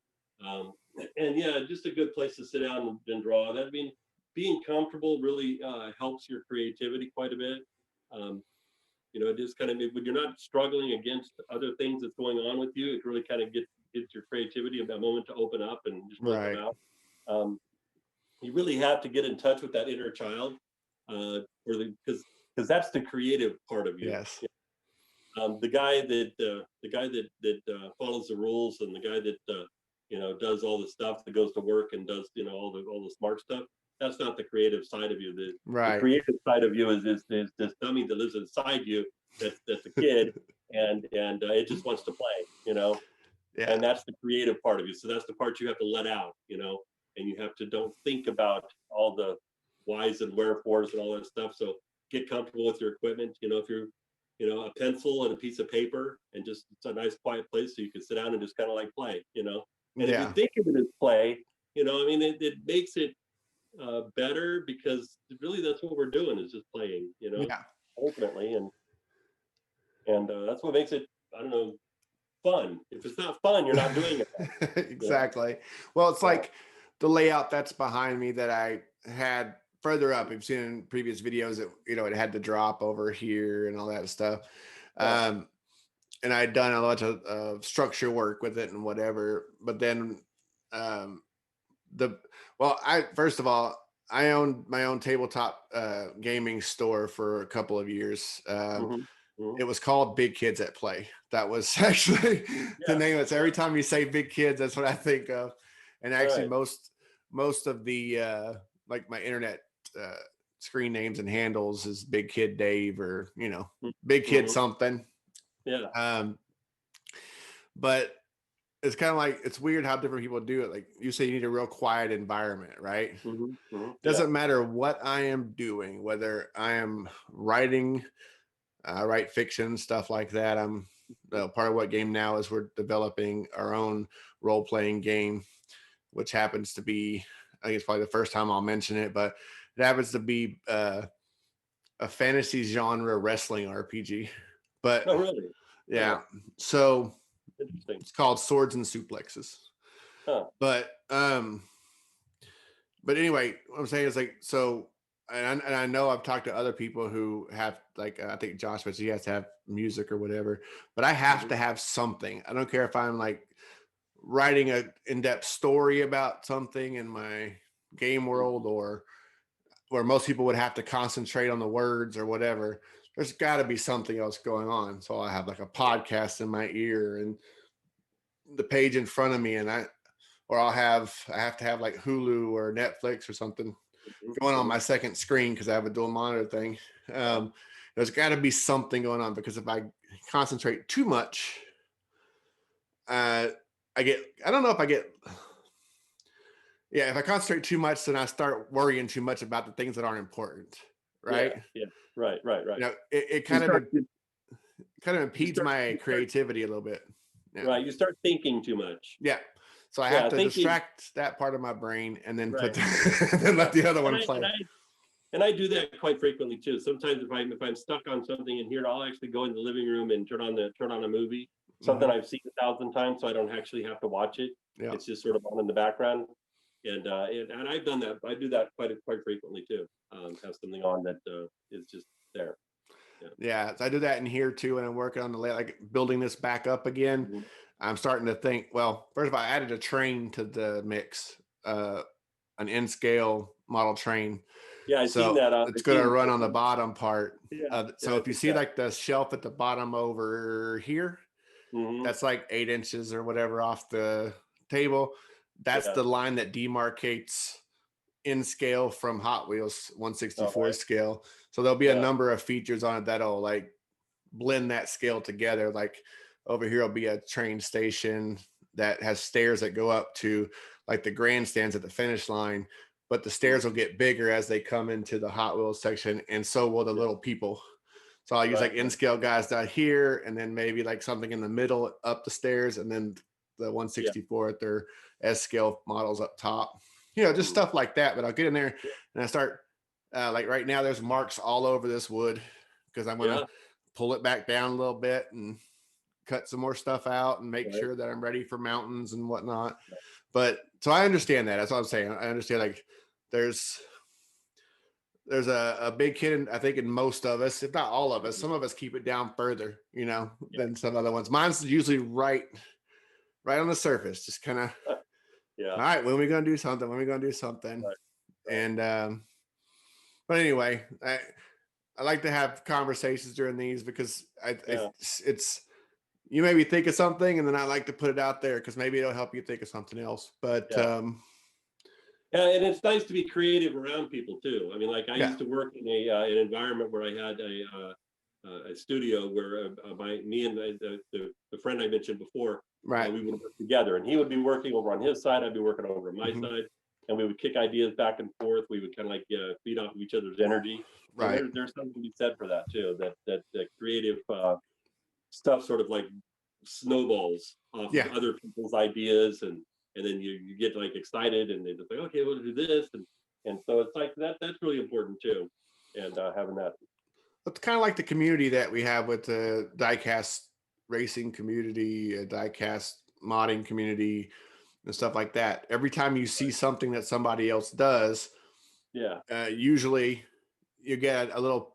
And yeah, just a good place to sit down and draw. That mean being comfortable really helps your creativity quite a bit. It just kind of, when you're not struggling against other things that's going on with you, it really kind of gets your creativity a moment to open up and just let them out. You really have to get in touch with that inner child, because that's the creative part of you. Yes. The guy that follows the rules, and the guy that does all the stuff, that goes to work and does all the smart stuff. That's not the creative side of you. The creative side of you is this dummy that lives inside you. That's a kid, and it just wants to play. Yeah. And that's the creative part of you. So that's the part you have to let out. And you have to don't think about all the whys and wherefores and all that stuff. So get comfortable with your equipment. If you're a pencil and a piece of paper, and just it's a nice quiet place so you can sit down and just kind of like play. And if you think of it as play, it makes it better, because really that's what we're doing, is just playing, ultimately, and that's what makes it, I don't know, fun. If it's not fun, you're not doing it. Exactly. Well, it's like the layout that's behind me that I had further up. You've seen in previous videos that it had the drop over here and all that stuff. And I'd done a lot of structure work with it and whatever. But then first of all, I owned my own tabletop gaming store for a couple of years. It was called Big Kids at Play. That was actually the name of it. So every time you say Big Kids, that's what I think of. And actually most of the like my internet screen names and handles is Big Kid Dave, or Big Kid something. But it's kind of like, it's weird how different people do it. Like you say, you need a real quiet environment, right? Doesn't matter what I am doing, whether I am writing, write fiction, stuff like that. I'm part of what game now is we're developing our own role-playing game, which happens to be, I think it's probably the first time I'll mention it, but it happens to be a fantasy genre wrestling RPG. But really? So Interesting. It's called Swords and Suplexes. But anyway, what I'm saying is like, so, and I know I've talked to other people who have, like, I think Josh, but he has to have music or whatever, but I have to have something. I don't care if I'm like writing a in-depth story about something in my game world, or where most people would have to concentrate on the words or whatever. There's got to be something else going on. So I have like a podcast in my ear and the page in front of me, and I have to have like Hulu or Netflix or something going on my second screen, because I have a dual monitor thing. There's got to be something going on, because if I concentrate too much, if I concentrate too much, then I start worrying too much about the things that aren't important. Right. Right. It kind of impedes my creativity a little bit. Right. You start thinking too much. Yeah. So I have to distract that part of my brain, and then then let the other one play. And I do that quite frequently too. Sometimes if I'm stuck on something in here, I'll actually go in the living room and turn on a movie, something I've seen 1,000 times, so I don't actually have to watch it. Yeah. It's just sort of on in the background. And I've done that. I do that quite frequently too. Have something on that is just there. Yeah, so I do that in here too, and I'm working on like building this back up again. I'm starting to think, well, first of all, I added a train to the mix, an N-scale model train. Yeah, I've seen that. It's going to run on the bottom part. So if you see like the shelf at the bottom over here, that's like 8 inches or whatever off the table. That's the line that demarcates N-scale from Hot Wheels 1/64 scale. So there'll be a number of features on it that'll like blend that scale together. Like over here will be a train station that has stairs that go up to like the grandstands at the finish line. but the stairs will get bigger as they come into the Hot Wheels section, and so will the little people. So I'll use like Right. N-scale guys down here, and then maybe like something in the middle up the stairs, and then the Yeah. 164 at their S-scale models up top. You know, just stuff like that. But I'll get in there and I start like right now there's marks all over this wood because I'm gonna Yeah. pull it back down a little bit and cut some more stuff out and make Right. sure that I'm ready for mountains and whatnot. But so I understand that. That's what I'm saying. I understand like there's a big kid, I think, in most of us, if not all of us. Some of us keep it down further, you know, than some other ones. Mine's usually right on the surface, just kind of, Yeah. all right, when are we going to do something? When are we going to do something? Right. And, but anyway, I like to have conversations during these because it's, you maybe think of something and then I like to put it out there because maybe it'll help you think of something else. But, yeah, and it's nice to be creative around people too. I mean, like I Yeah. used to work in an environment where I had a studio where me and the friend I mentioned before, right. we would work together, and he would be working over on his side, I'd be working over on my Mhm. side, and we would kick ideas back and forth. We would kind of like feed off of each other's energy. So Right. there's something to be said for that too. That creative stuff sort of like snowballs off Yeah. of other people's ideas, and then you get like excited and they just like, okay, we'll do this, and so it's like that's really important too, and having that. It's kind of like the community that we have with the diecast racing community, diecast modding community, and stuff like that. Every time you see something that somebody else does, Yeah. usually you get a little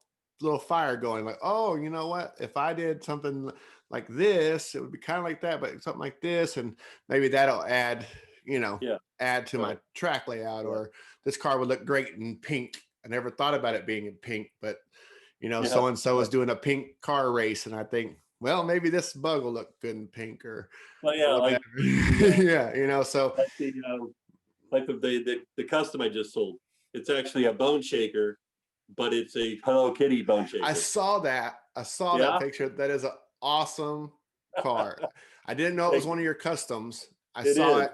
fire going. Like, oh, you know what? If I did something like this, it would be kind of like that, but something like this, and maybe that'll add, Yeah. add to my Right. track layout. Yeah. Or this car would look great in pink. I never thought about it being in pink, but Yeah. so and so is doing a pink car race, and I think, well, maybe this bug will look good in pink or Well, yeah, whatever. like Yeah, so like the custom I just sold. It's actually a bone shaker, but it's a Hello Kitty bone shaker. I saw that. I saw that picture. That is an awesome car. I didn't know it was one of your customs. I saw it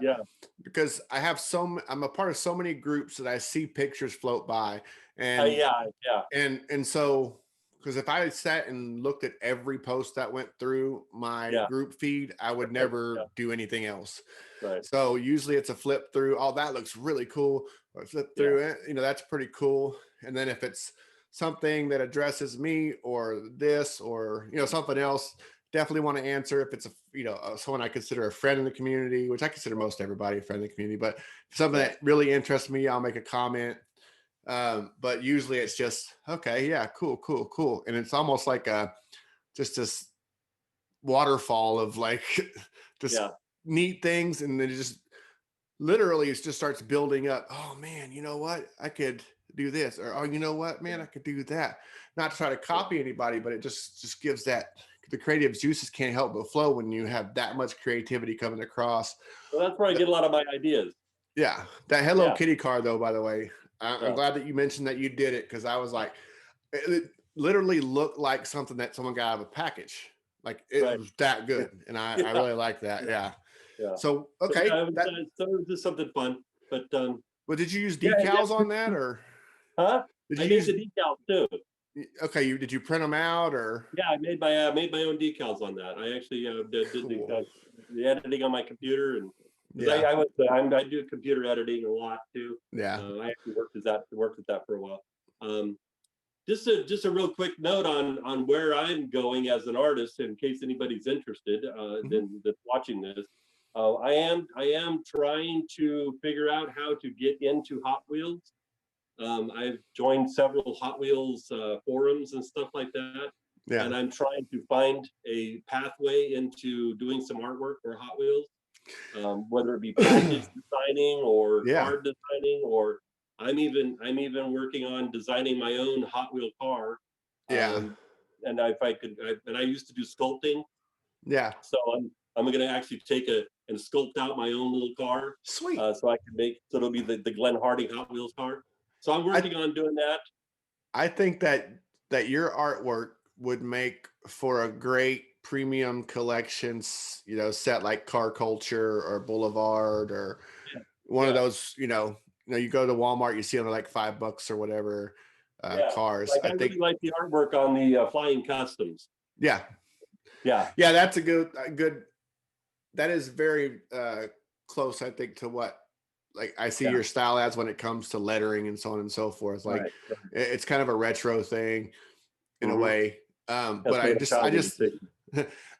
because I'm a part of so many groups that I see pictures float by, and and so because if I sat and looked at every post that went through my group feed, I would never do anything else. Right. So usually it's a flip through. Oh, that looks really cool. Or flip through it. That's pretty cool. And then if it's something that addresses me or this or something else, definitely want to answer. If it's someone I consider a friend in the community, which I consider most everybody a friend in the community, but if something that really interests me, I'll make a comment. But usually it's just, okay, yeah, cool. And it's almost like just this waterfall of like just neat things. And then it just literally it just starts building up. Oh man, you know what? I could do this. Or, oh, you know what, man, I could do that. Not to try to copy anybody, but it just gives that, the creative juices can't help but flow when you have that much creativity coming across. Well, that's where I get a lot of my ideas. Yeah. That Hello Kitty car though, by the way, I'm glad that you mentioned that you did it, because I was like, it literally looked like something that someone got out of a package. Like it was that good. And I really like that. Yeah. So, okay. So it was just something fun. But well, did you use decals on that or? Huh? I made the decals too. Okay, did you print them out or? Yeah, I made my own decals on that. I actually did the editing on my computer, and I do computer editing a lot too. Yeah, I actually worked with that for a while. Just a real quick note on where I'm going as an artist, in case anybody's interested, that's watching this. I am trying to figure out how to get into Hot Wheels. I've joined several Hot Wheels forums and stuff like that. Yeah. And I'm trying to find a pathway into doing some artwork for Hot Wheels, whether it be package designing or card designing, or I'm even working on designing my own Hot Wheel car. And if I could, and I used to do sculpting. Yeah. So I'm going to actually take and sculpt out my own little car. Sweet. So I can so it'll be the Glenn Harding Hot Wheels car. So I'm working on doing that. I think that your artwork would make for a great premium collections, set like Car Culture or Boulevard or one of those, you go to Walmart, you see them like $5 or whatever. Yeah. Cars. Like I I think, really like the artwork on the Flying Customs. yeah, Yeah. yeah, that's a good. That is very close, I think, to what like I see Yeah. your style as when it comes to lettering and so on and so forth. Like Right. it's kind of a retro thing in a Mhm. way. That's But what I'm trying to say.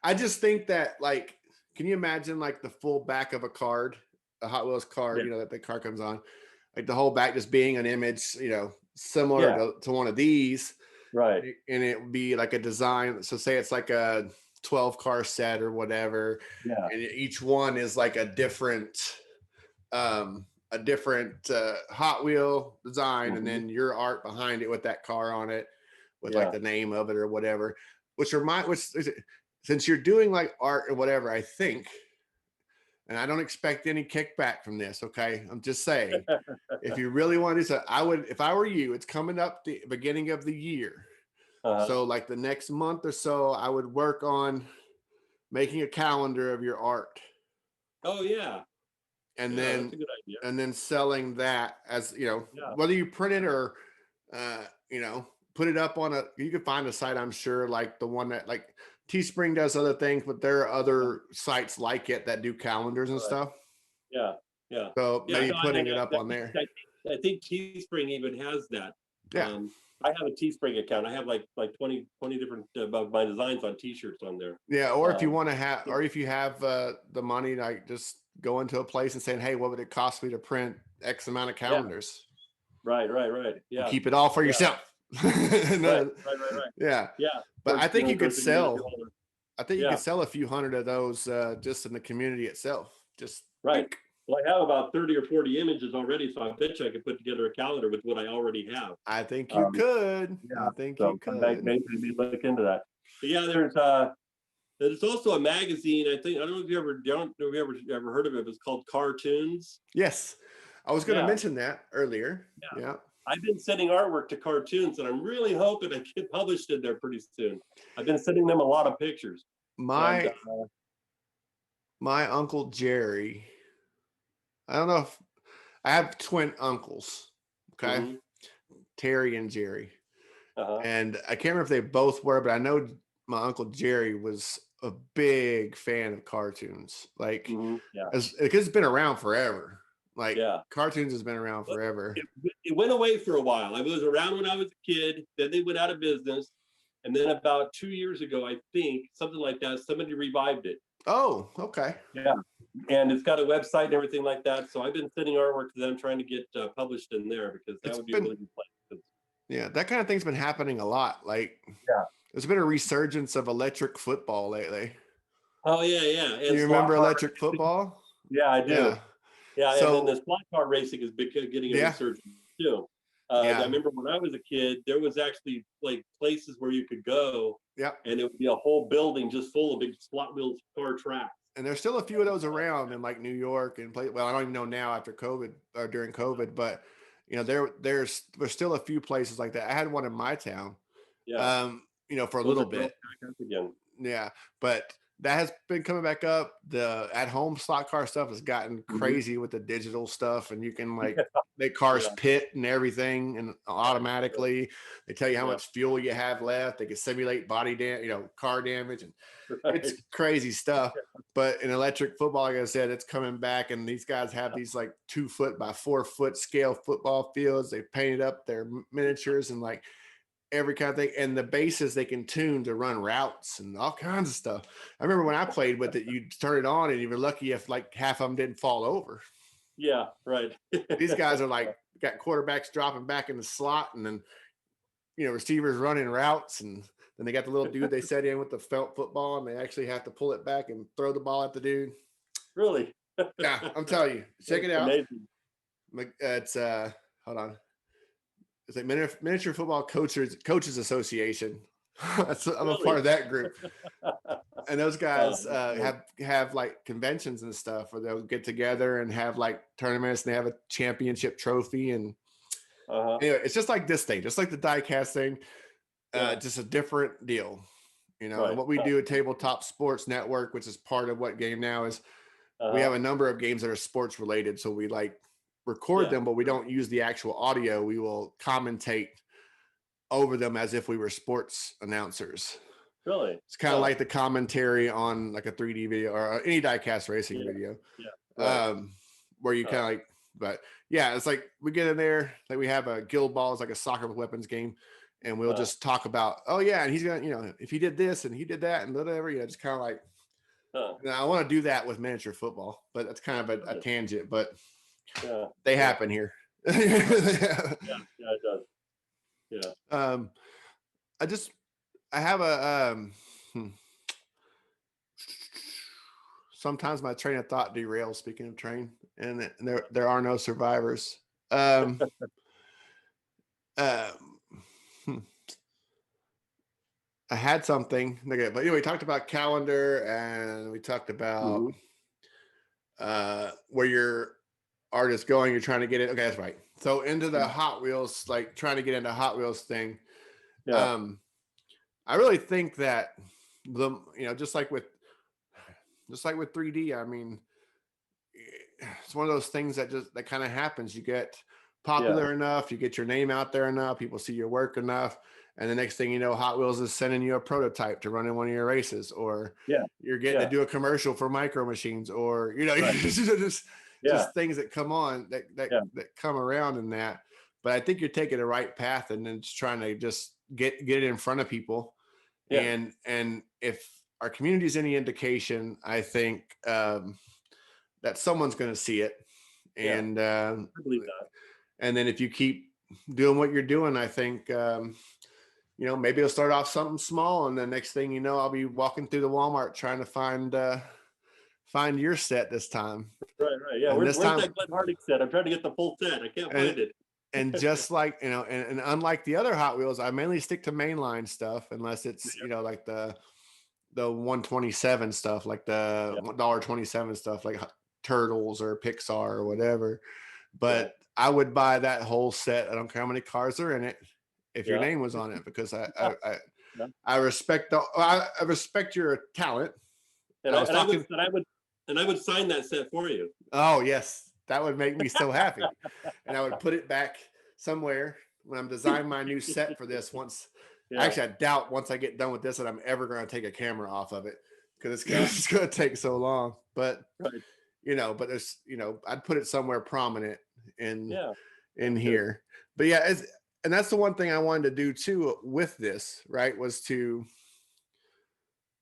I just think that like, can you imagine like the full back of a card, a Hot Wheels card, Yeah. that the card comes on, like the whole back just being an image, similar Yeah. to one of these, Right. and it would be like a design. So say it's like a 12 car set or whatever, Yeah. and each one is like a different Hot Wheel design, and Mhm. then your art behind it with that car on it, with like Yeah. the name of it or whatever. Which since you're doing like art or whatever, I think, and I don't expect any kickback from this. Okay, I'm just saying, if you really want to, so I would, if I were you, it's coming up the beginning of the year, Uh-huh. so like the next month or so, I would work on making a calendar of your art, Oh yeah. and Yeah, that's then a good idea. selling that as Yeah. whether you print it or uh you know put it up on a, you can find a site, I'm sure, like the one that like Teespring does other things, but there are other sites like it that do calendars and Right. stuff, Yeah. Yeah. so Yeah. maybe No, putting it up on there. I think Teespring even has that. Yeah, I have a Teespring account. I have like 20 different of my designs on T-shirts on there. yeah, or if you Um, want to have, or if you have the money, like just go into a place and saying, hey, what would it cost me to print X amount of yeah. calendars, Right. and Yeah. keep it all for Yeah. yourself. Right. No, Right. yeah, Yeah. Of but course, I think you of could course, then you got to do sell all the. I think you could Yeah. sell a few hundred of those just in the community itself. Just Right. think. Well, I have about 30 or 40 images already, so I bet you I could put together a calendar with what I already have. I think you Um, could. yeah. I think you So could. maybe look into that. But yeah, there's also a magazine. I think I don't know if you ever heard of it. It's called Cartoons. Yes. I was going to Yeah. mention that earlier. Yeah. Yeah. I've been sending artwork to Cartoons, and I'm really hoping I get published in there pretty soon. I've been sending them a lot of pictures. And My my uncle Jerry. I don't know if I have twin uncles. Okay. mhm. Terry and Jerry. Uh-huh. And I can't remember if they both were, but I know my uncle Jerry was a big fan of cartoons. Like, Yeah. because it's been around forever. Like, Yeah. cartoons has been around forever. It went away for a while. I was around when I was a kid. Then they went out of business. And then about 2 years ago, I think, something like that, somebody revived it. Oh, okay. Yeah. And it's got a website and everything like that. So I've been sending artwork to them, trying to get published in there, because that would be a really good place. Yeah, that kind of thing's been happening a lot. Like, Yeah. there's been a resurgence of electric football lately. Oh yeah. And You remember electric football? Yeah, I do. Yeah. Yeah, and then So, the slot car racing is getting a yeah, resurgence too. I yeah, remember when I was a kid, there was actually like places where you could go, yeah. and it would be a whole building just full of big slot wheels car tracks. And there's still a few of those around in like New York and well, I don't even know now after COVID or during COVID, but there's still a few places like that. I had one in my town, Yeah, for a those little are growing bit. back up again. Yeah, but that has been coming back up. The at-home slot car stuff has gotten Mhm. crazy with the digital stuff, and you can like Yeah, make cars yeah, pit and everything, and right, automatically they tell you how yeah, much fuel you have left. They can simulate car damage, and it's right. crazy stuff. But in electric football, like I said, it's coming back, and these guys have these like 2 foot by 4 foot scale football fields. They painted up their miniatures and like every kind of thing, and the bases they can tune to run routes and all kinds of stuff. I remember when I played with it, you turn it on and you were lucky if like half of them didn't fall over. Yeah, right. These guys are like got quarterbacks dropping back in the slot, and then receivers running routes, and then they got the little dude they set in with the felt football, and they actually have to pull it back and throw the ball at the dude. Really? Yeah, I'm telling you, check it out. Amazing. It's hold on. It's like miniature football coaches association. I'm a part Really? of that group, and those guys That's great. have like conventions and stuff where they'll get together and have like tournaments, and they have a championship trophy. And Uh-huh. anyway, it's just like this thing, just like the diecast thing, Yeah. just a different deal. And Right. what we do at Tabletop Sports Network, which is part of what Game Now is, we Uh-huh. have a number of games that are sports related. So we like record them, but we don't use the actual audio. We will commentate over them as if we were sports announcers. Really? It's kind of like the commentary on like a 3D video or any diecast racing video. Right. Where you kind of like, but yeah, it's like we get in there, like we have a guild ball, it's like a soccer with weapons game, and we'll just talk about, oh yeah, and he's gonna, you know, if he did this and he did that and whatever, you know, just kind of like, I want to do that with miniature football, but that's kind of a tangent, but they happen here. Yeah, it does. Yeah. I have a sometimes my train of thought derails, speaking of train, and there are no survivors. I had something, but anyway, we talked about calendar and we talked about where your art is going. You're trying to get it. Okay, that's right. So into the Hot Wheels, like trying to get into Hot Wheels thing. I really think that just like with 3D, I mean, it's one of those things that kind of happens. You get popular enough, you get your name out there enough, people see your work enough, and the next thing you know, Hot Wheels is sending you a prototype to run in one of your races, or you're getting to do a commercial for Micro Machines, or just things that come on that come around in that. But I think you're taking the right path, and then just trying to just get it in front of people. And if our community is any indication, I think that someone's going to see it, and I believe that. And then if you keep doing what you're doing, I think maybe it'll start off something small, and the next thing you know, I'll be walking through the Walmart trying to find your set this time. Right. Yeah, where's that Glenn Harding set? I'm trying to get the full set. I can't find it. And just like, and unlike the other Hot Wheels, I mainly stick to mainline stuff unless it's, like the 127 stuff, like the $1.27 stuff, like Turtles or Pixar or whatever. But I would buy that whole set. I don't care how many cars are in it if your name was on it, because I respect I respect your talent. And I would sign that set for you. Oh yes. That would make me so happy. And I would put it back somewhere when I'm designing my new set for this. Actually, I doubt once I get done with this that I'm ever going to take a camera off of it, because it's going to take so long. But, but there's, I'd put it somewhere prominent in here. But and that's the one thing I wanted to do too with this, right, was to,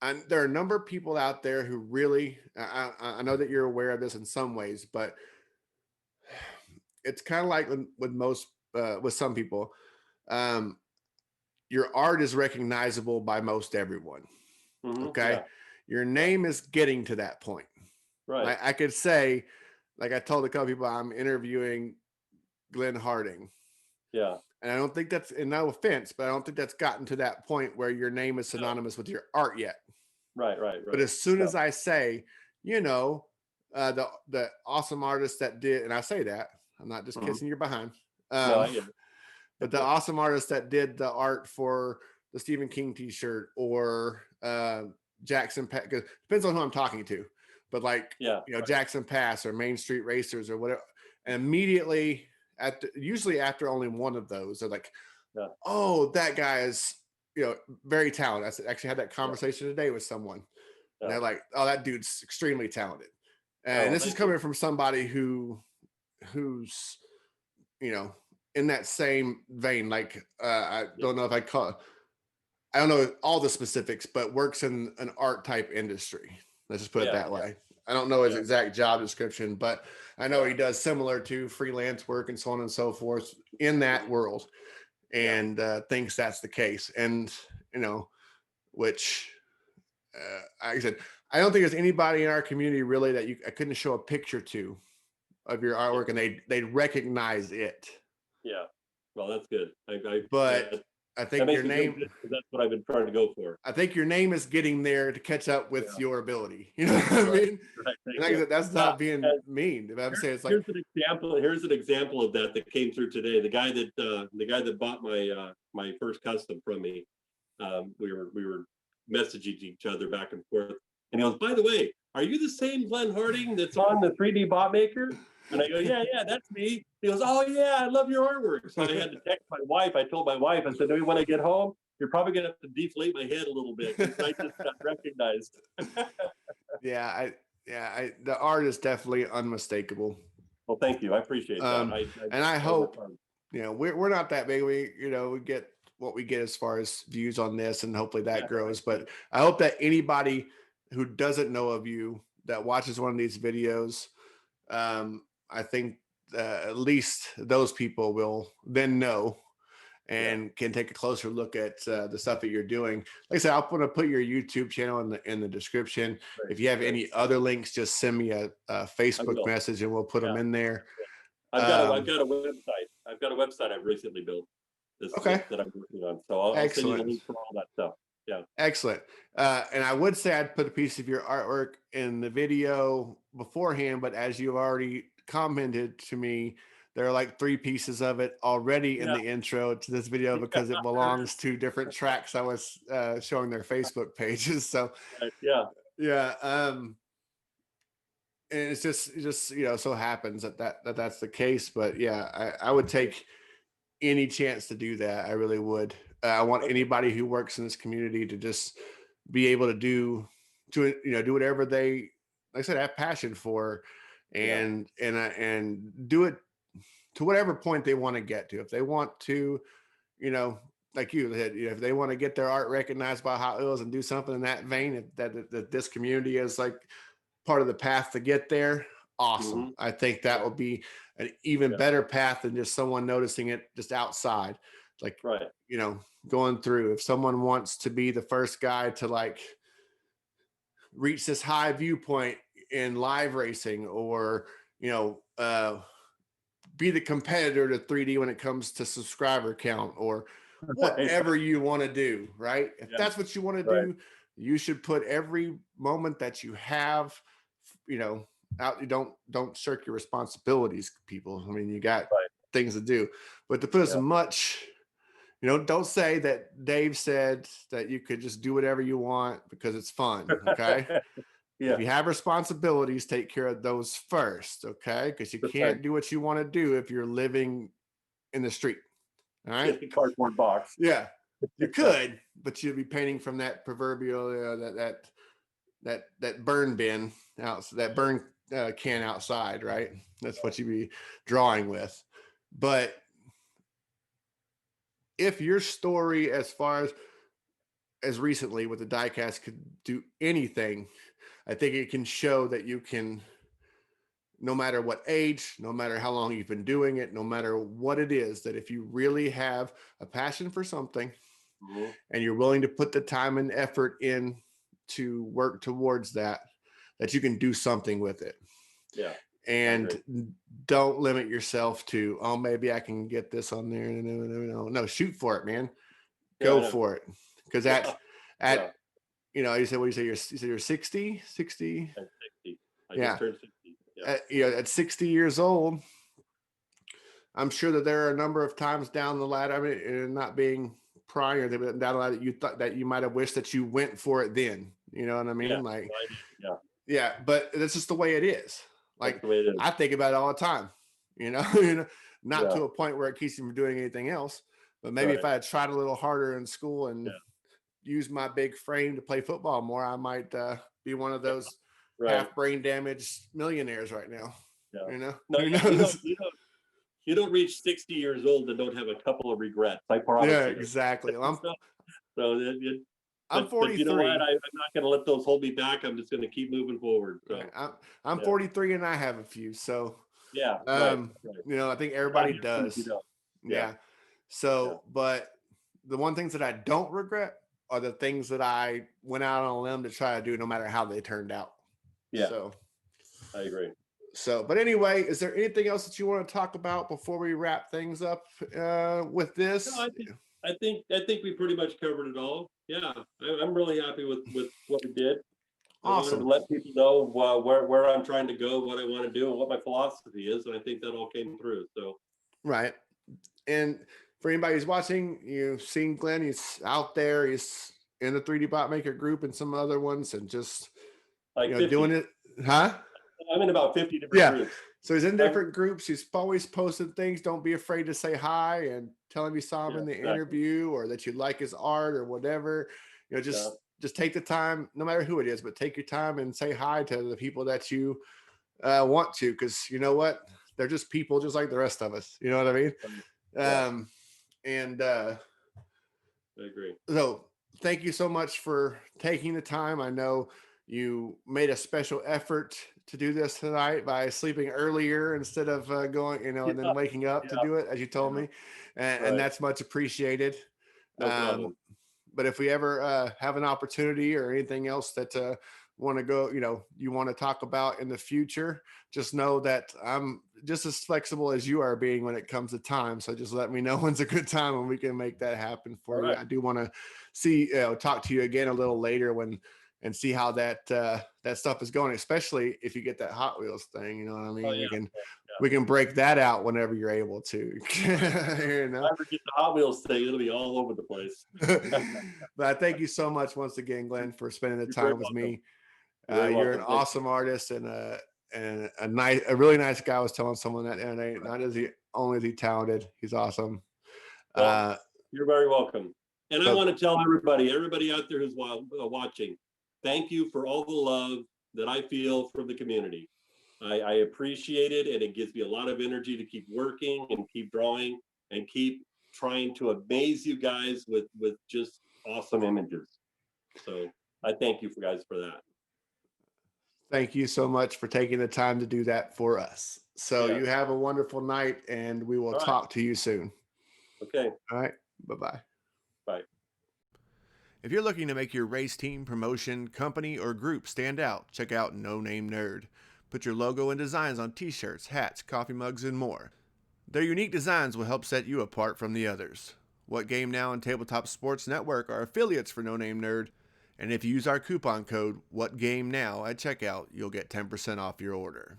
and there are a number of people out there who really, I know that you're aware of this in some ways, but it's kind of like with some people, your art is recognizable by most everyone. Okay. Your name is getting to that point. Right. I could say, like I told a couple people, I'm interviewing Glenn Harding. Yeah. And I don't think that's, and no offense, but I don't think that's gotten to that point where your name is synonymous with your art yet. Right. But as soon as I say, the awesome artist that did, and I say that, I'm not just kissing your behind. But the awesome artist that did the art for the Stephen King t-shirt, or Jackson Pass, depends on who I'm talking to, but Jackson Pass or Main Street Racers or whatever. And immediately usually after only one of those, they're like, oh, that guy is, very talented. I actually had that conversation today with someone. And they're like, oh, that dude's extremely talented. And this is coming from somebody who's in that same vein, like I don't know if I don't know all the specifics, but works in an art type industry, let's just put it that way. I don't know his exact job description, but I know he does similar to freelance work and so on and so forth in that world, and thinks that's the case. And which like I said, I don't think there's anybody in our community really that I couldn't show a picture to of your artwork and they'd recognize it. Yeah. Well, that's good. I think your name, that's what I've been trying to go for. I think your name is getting there to catch up with your ability. You know what I mean? And like I said, that's not being mean. If I'm saying it's like, here's an example of that came through today. The guy that bought my first custom from me, we were messaging each other back and forth, and he goes, by the way, are you the same Glenn Harding that's on the 3D bot maker? And I go, yeah, that's me. He goes, oh yeah, I love your artwork. So I had to text my wife. I told my wife, I said, when I get home, you're probably gonna have to deflate my head a little bit because I just got recognized. The art is definitely unmistakable. Well, thank you. I appreciate that. I hope, we're not that big. We get what we get as far as views on this, and hopefully that grows. But I hope that anybody who doesn't know of you that watches one of these videos, I think at least those people will then know and can take a closer look at the stuff that you're doing. Like I said, I'll put your YouTube channel in the description. Right. If you have any other links, just send me a Facebook message and we'll put them in there. I've got a website. I've got a website I've recently built. That I'm working on. So I'll send you the link for all that stuff. Yeah. Excellent. And I would say I'd put a piece of your artwork in the video beforehand, but as you've already commented to me, there are like 3 pieces of it already in the intro to this video because it belongs to different tracks I was showing their Facebook pages. So and it's just so happens that's the case. But I would take any chance to do that. I really would. I want anybody who works in this community to just be able to do whatever they, like I said, have passion for, and do it to whatever point they want to get to. If they want to, like you said, if they want to get their art recognized by Hot Wheels and do something in that vein, that this community is like part of the path to get there, awesome. Mm-hmm. I think that will be an even better path than just someone noticing it just outside. Like, going through, if someone wants to be the first guy to like reach this high viewpoint in live racing, or, be the competitor to 3D when it comes to subscriber count, or whatever you want to do, right? If that's what you want to do, you should put every moment that you have, out. You don't shirk your responsibilities, people. I mean, you got things to do, but to put as much, don't say that Dave said that you could just do whatever you want because it's fun. Okay. If you have responsibilities, take care of those first. Okay. Because you can't do what you want to do if you're living in the street. All right. Get the cardboard box. Yeah. You could, but you'd be painting from that proverbial, that burn bin out, that burn can outside, right? That's what you'd be drawing with. But if your story, as far as recently with the Diecast, could do anything, I think it can show that you can, no matter what age, no matter how long you've been doing it, no matter what it is, that if you really have a passion for something and you're willing to put the time and effort in to work towards that you can do something with it. Yeah. And don't limit yourself to, maybe I can get this on there. No, shoot for it, man. Go for it. Because you said, what do you say? You're 60? 60? I'm 60. I just turned 60. At 60 years old, I'm sure that there are a number of times down the ladder, I mean, not being prior, down the ladder, that you thought that you might have wished that you went for it then. You know what I mean? But that's just the way it is. Like, I think about it all the time, not to a point where it keeps me from doing anything else, but maybe if I had tried a little harder in school and used my big frame to play football more, I might be one of those half brain damaged millionaires right now. No, you don't reach 60 years old and don't have a couple of regrets. I promise. Yeah, exactly. I'm 43. You know what? I'm not going to let those hold me back. I'm just going to keep moving forward. So. I'm 43 and I have a few. So I think everybody does. So, but the one things that I don't regret are the things that I went out on a limb to try to do, no matter how they turned out. Yeah. So I agree. So, but anyway, is there anything else that you want to talk about before we wrap things up with this? No, I think we pretty much covered it all. Yeah, I'm really happy with what we did. Awesome. I wanted to let people know where I'm trying to go, what I want to do, and what my philosophy is, and I think that all came through. So right. And for anybody who's watching, you've seen Glenn. He's out there. He's in the 3D Bot Maker group and some other ones, and just like doing it. Huh? I'm in about 50 different groups. So he's in different groups. He's always posting things. Don't be afraid to say hi and tell him you saw him in the interview or that you like his art or whatever. Just take the time, no matter who it is, but take your time and say hi to the people that you want to, because you know what? They're just people just like the rest of us. You know what I mean? I agree. So thank you so much for taking the time. I know you made a special effort to do this tonight by sleeping earlier instead of going, and then waking up to do it, as you told me. And that's much appreciated. No problem. But if we ever have an opportunity or anything else that want to go, you want to talk about in the future, just know that I'm just as flexible as you are being when it comes to time. So just let me know when's a good time and we can make that happen for you. I do want to see, talk to you again a little later and see how that stuff is going, especially if you get that Hot Wheels thing. You know what I mean? We can break that out whenever you're able to. If I ever get the Hot Wheels thing, it'll be all over the place. But I thank you so much once again, Glenn, for spending the time with me. You're an awesome artist and a really nice guy. I was telling someone that, and not only is he talented, he's awesome. Well, you're very welcome. And I want to tell everybody out there who's watching, thank you for all the love that I feel from the community. I appreciate it, and it gives me a lot of energy to keep working and keep drawing and keep trying to amaze you guys with just awesome images. So I thank you guys for that. Thank you so much for taking the time to do that for us. So you have a wonderful night, and we will talk to you soon. Okay. All right. Bye-bye. Bye. If you're looking to make your race team, promotion, company, or group stand out, check out No Name Nerd. Put your logo and designs on t-shirts, hats, coffee mugs, and more. Their unique designs will help set you apart from the others. What Game Now and Tabletop Sports Network are affiliates for No Name Nerd, and if you use our coupon code WhatGameNow at checkout, you'll get 10% off your order.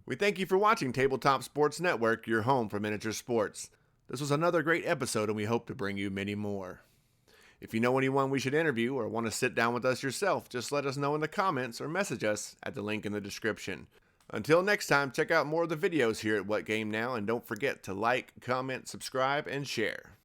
We thank you for watching Tabletop Sports Network, your home for miniature sports. This was another great episode, and we hope to bring you many more. If you know anyone we should interview or want to sit down with us yourself, just let us know in the comments or message us at the link in the description. Until next time, check out more of the videos here at What Game Now, and don't forget to like, comment, subscribe, and share.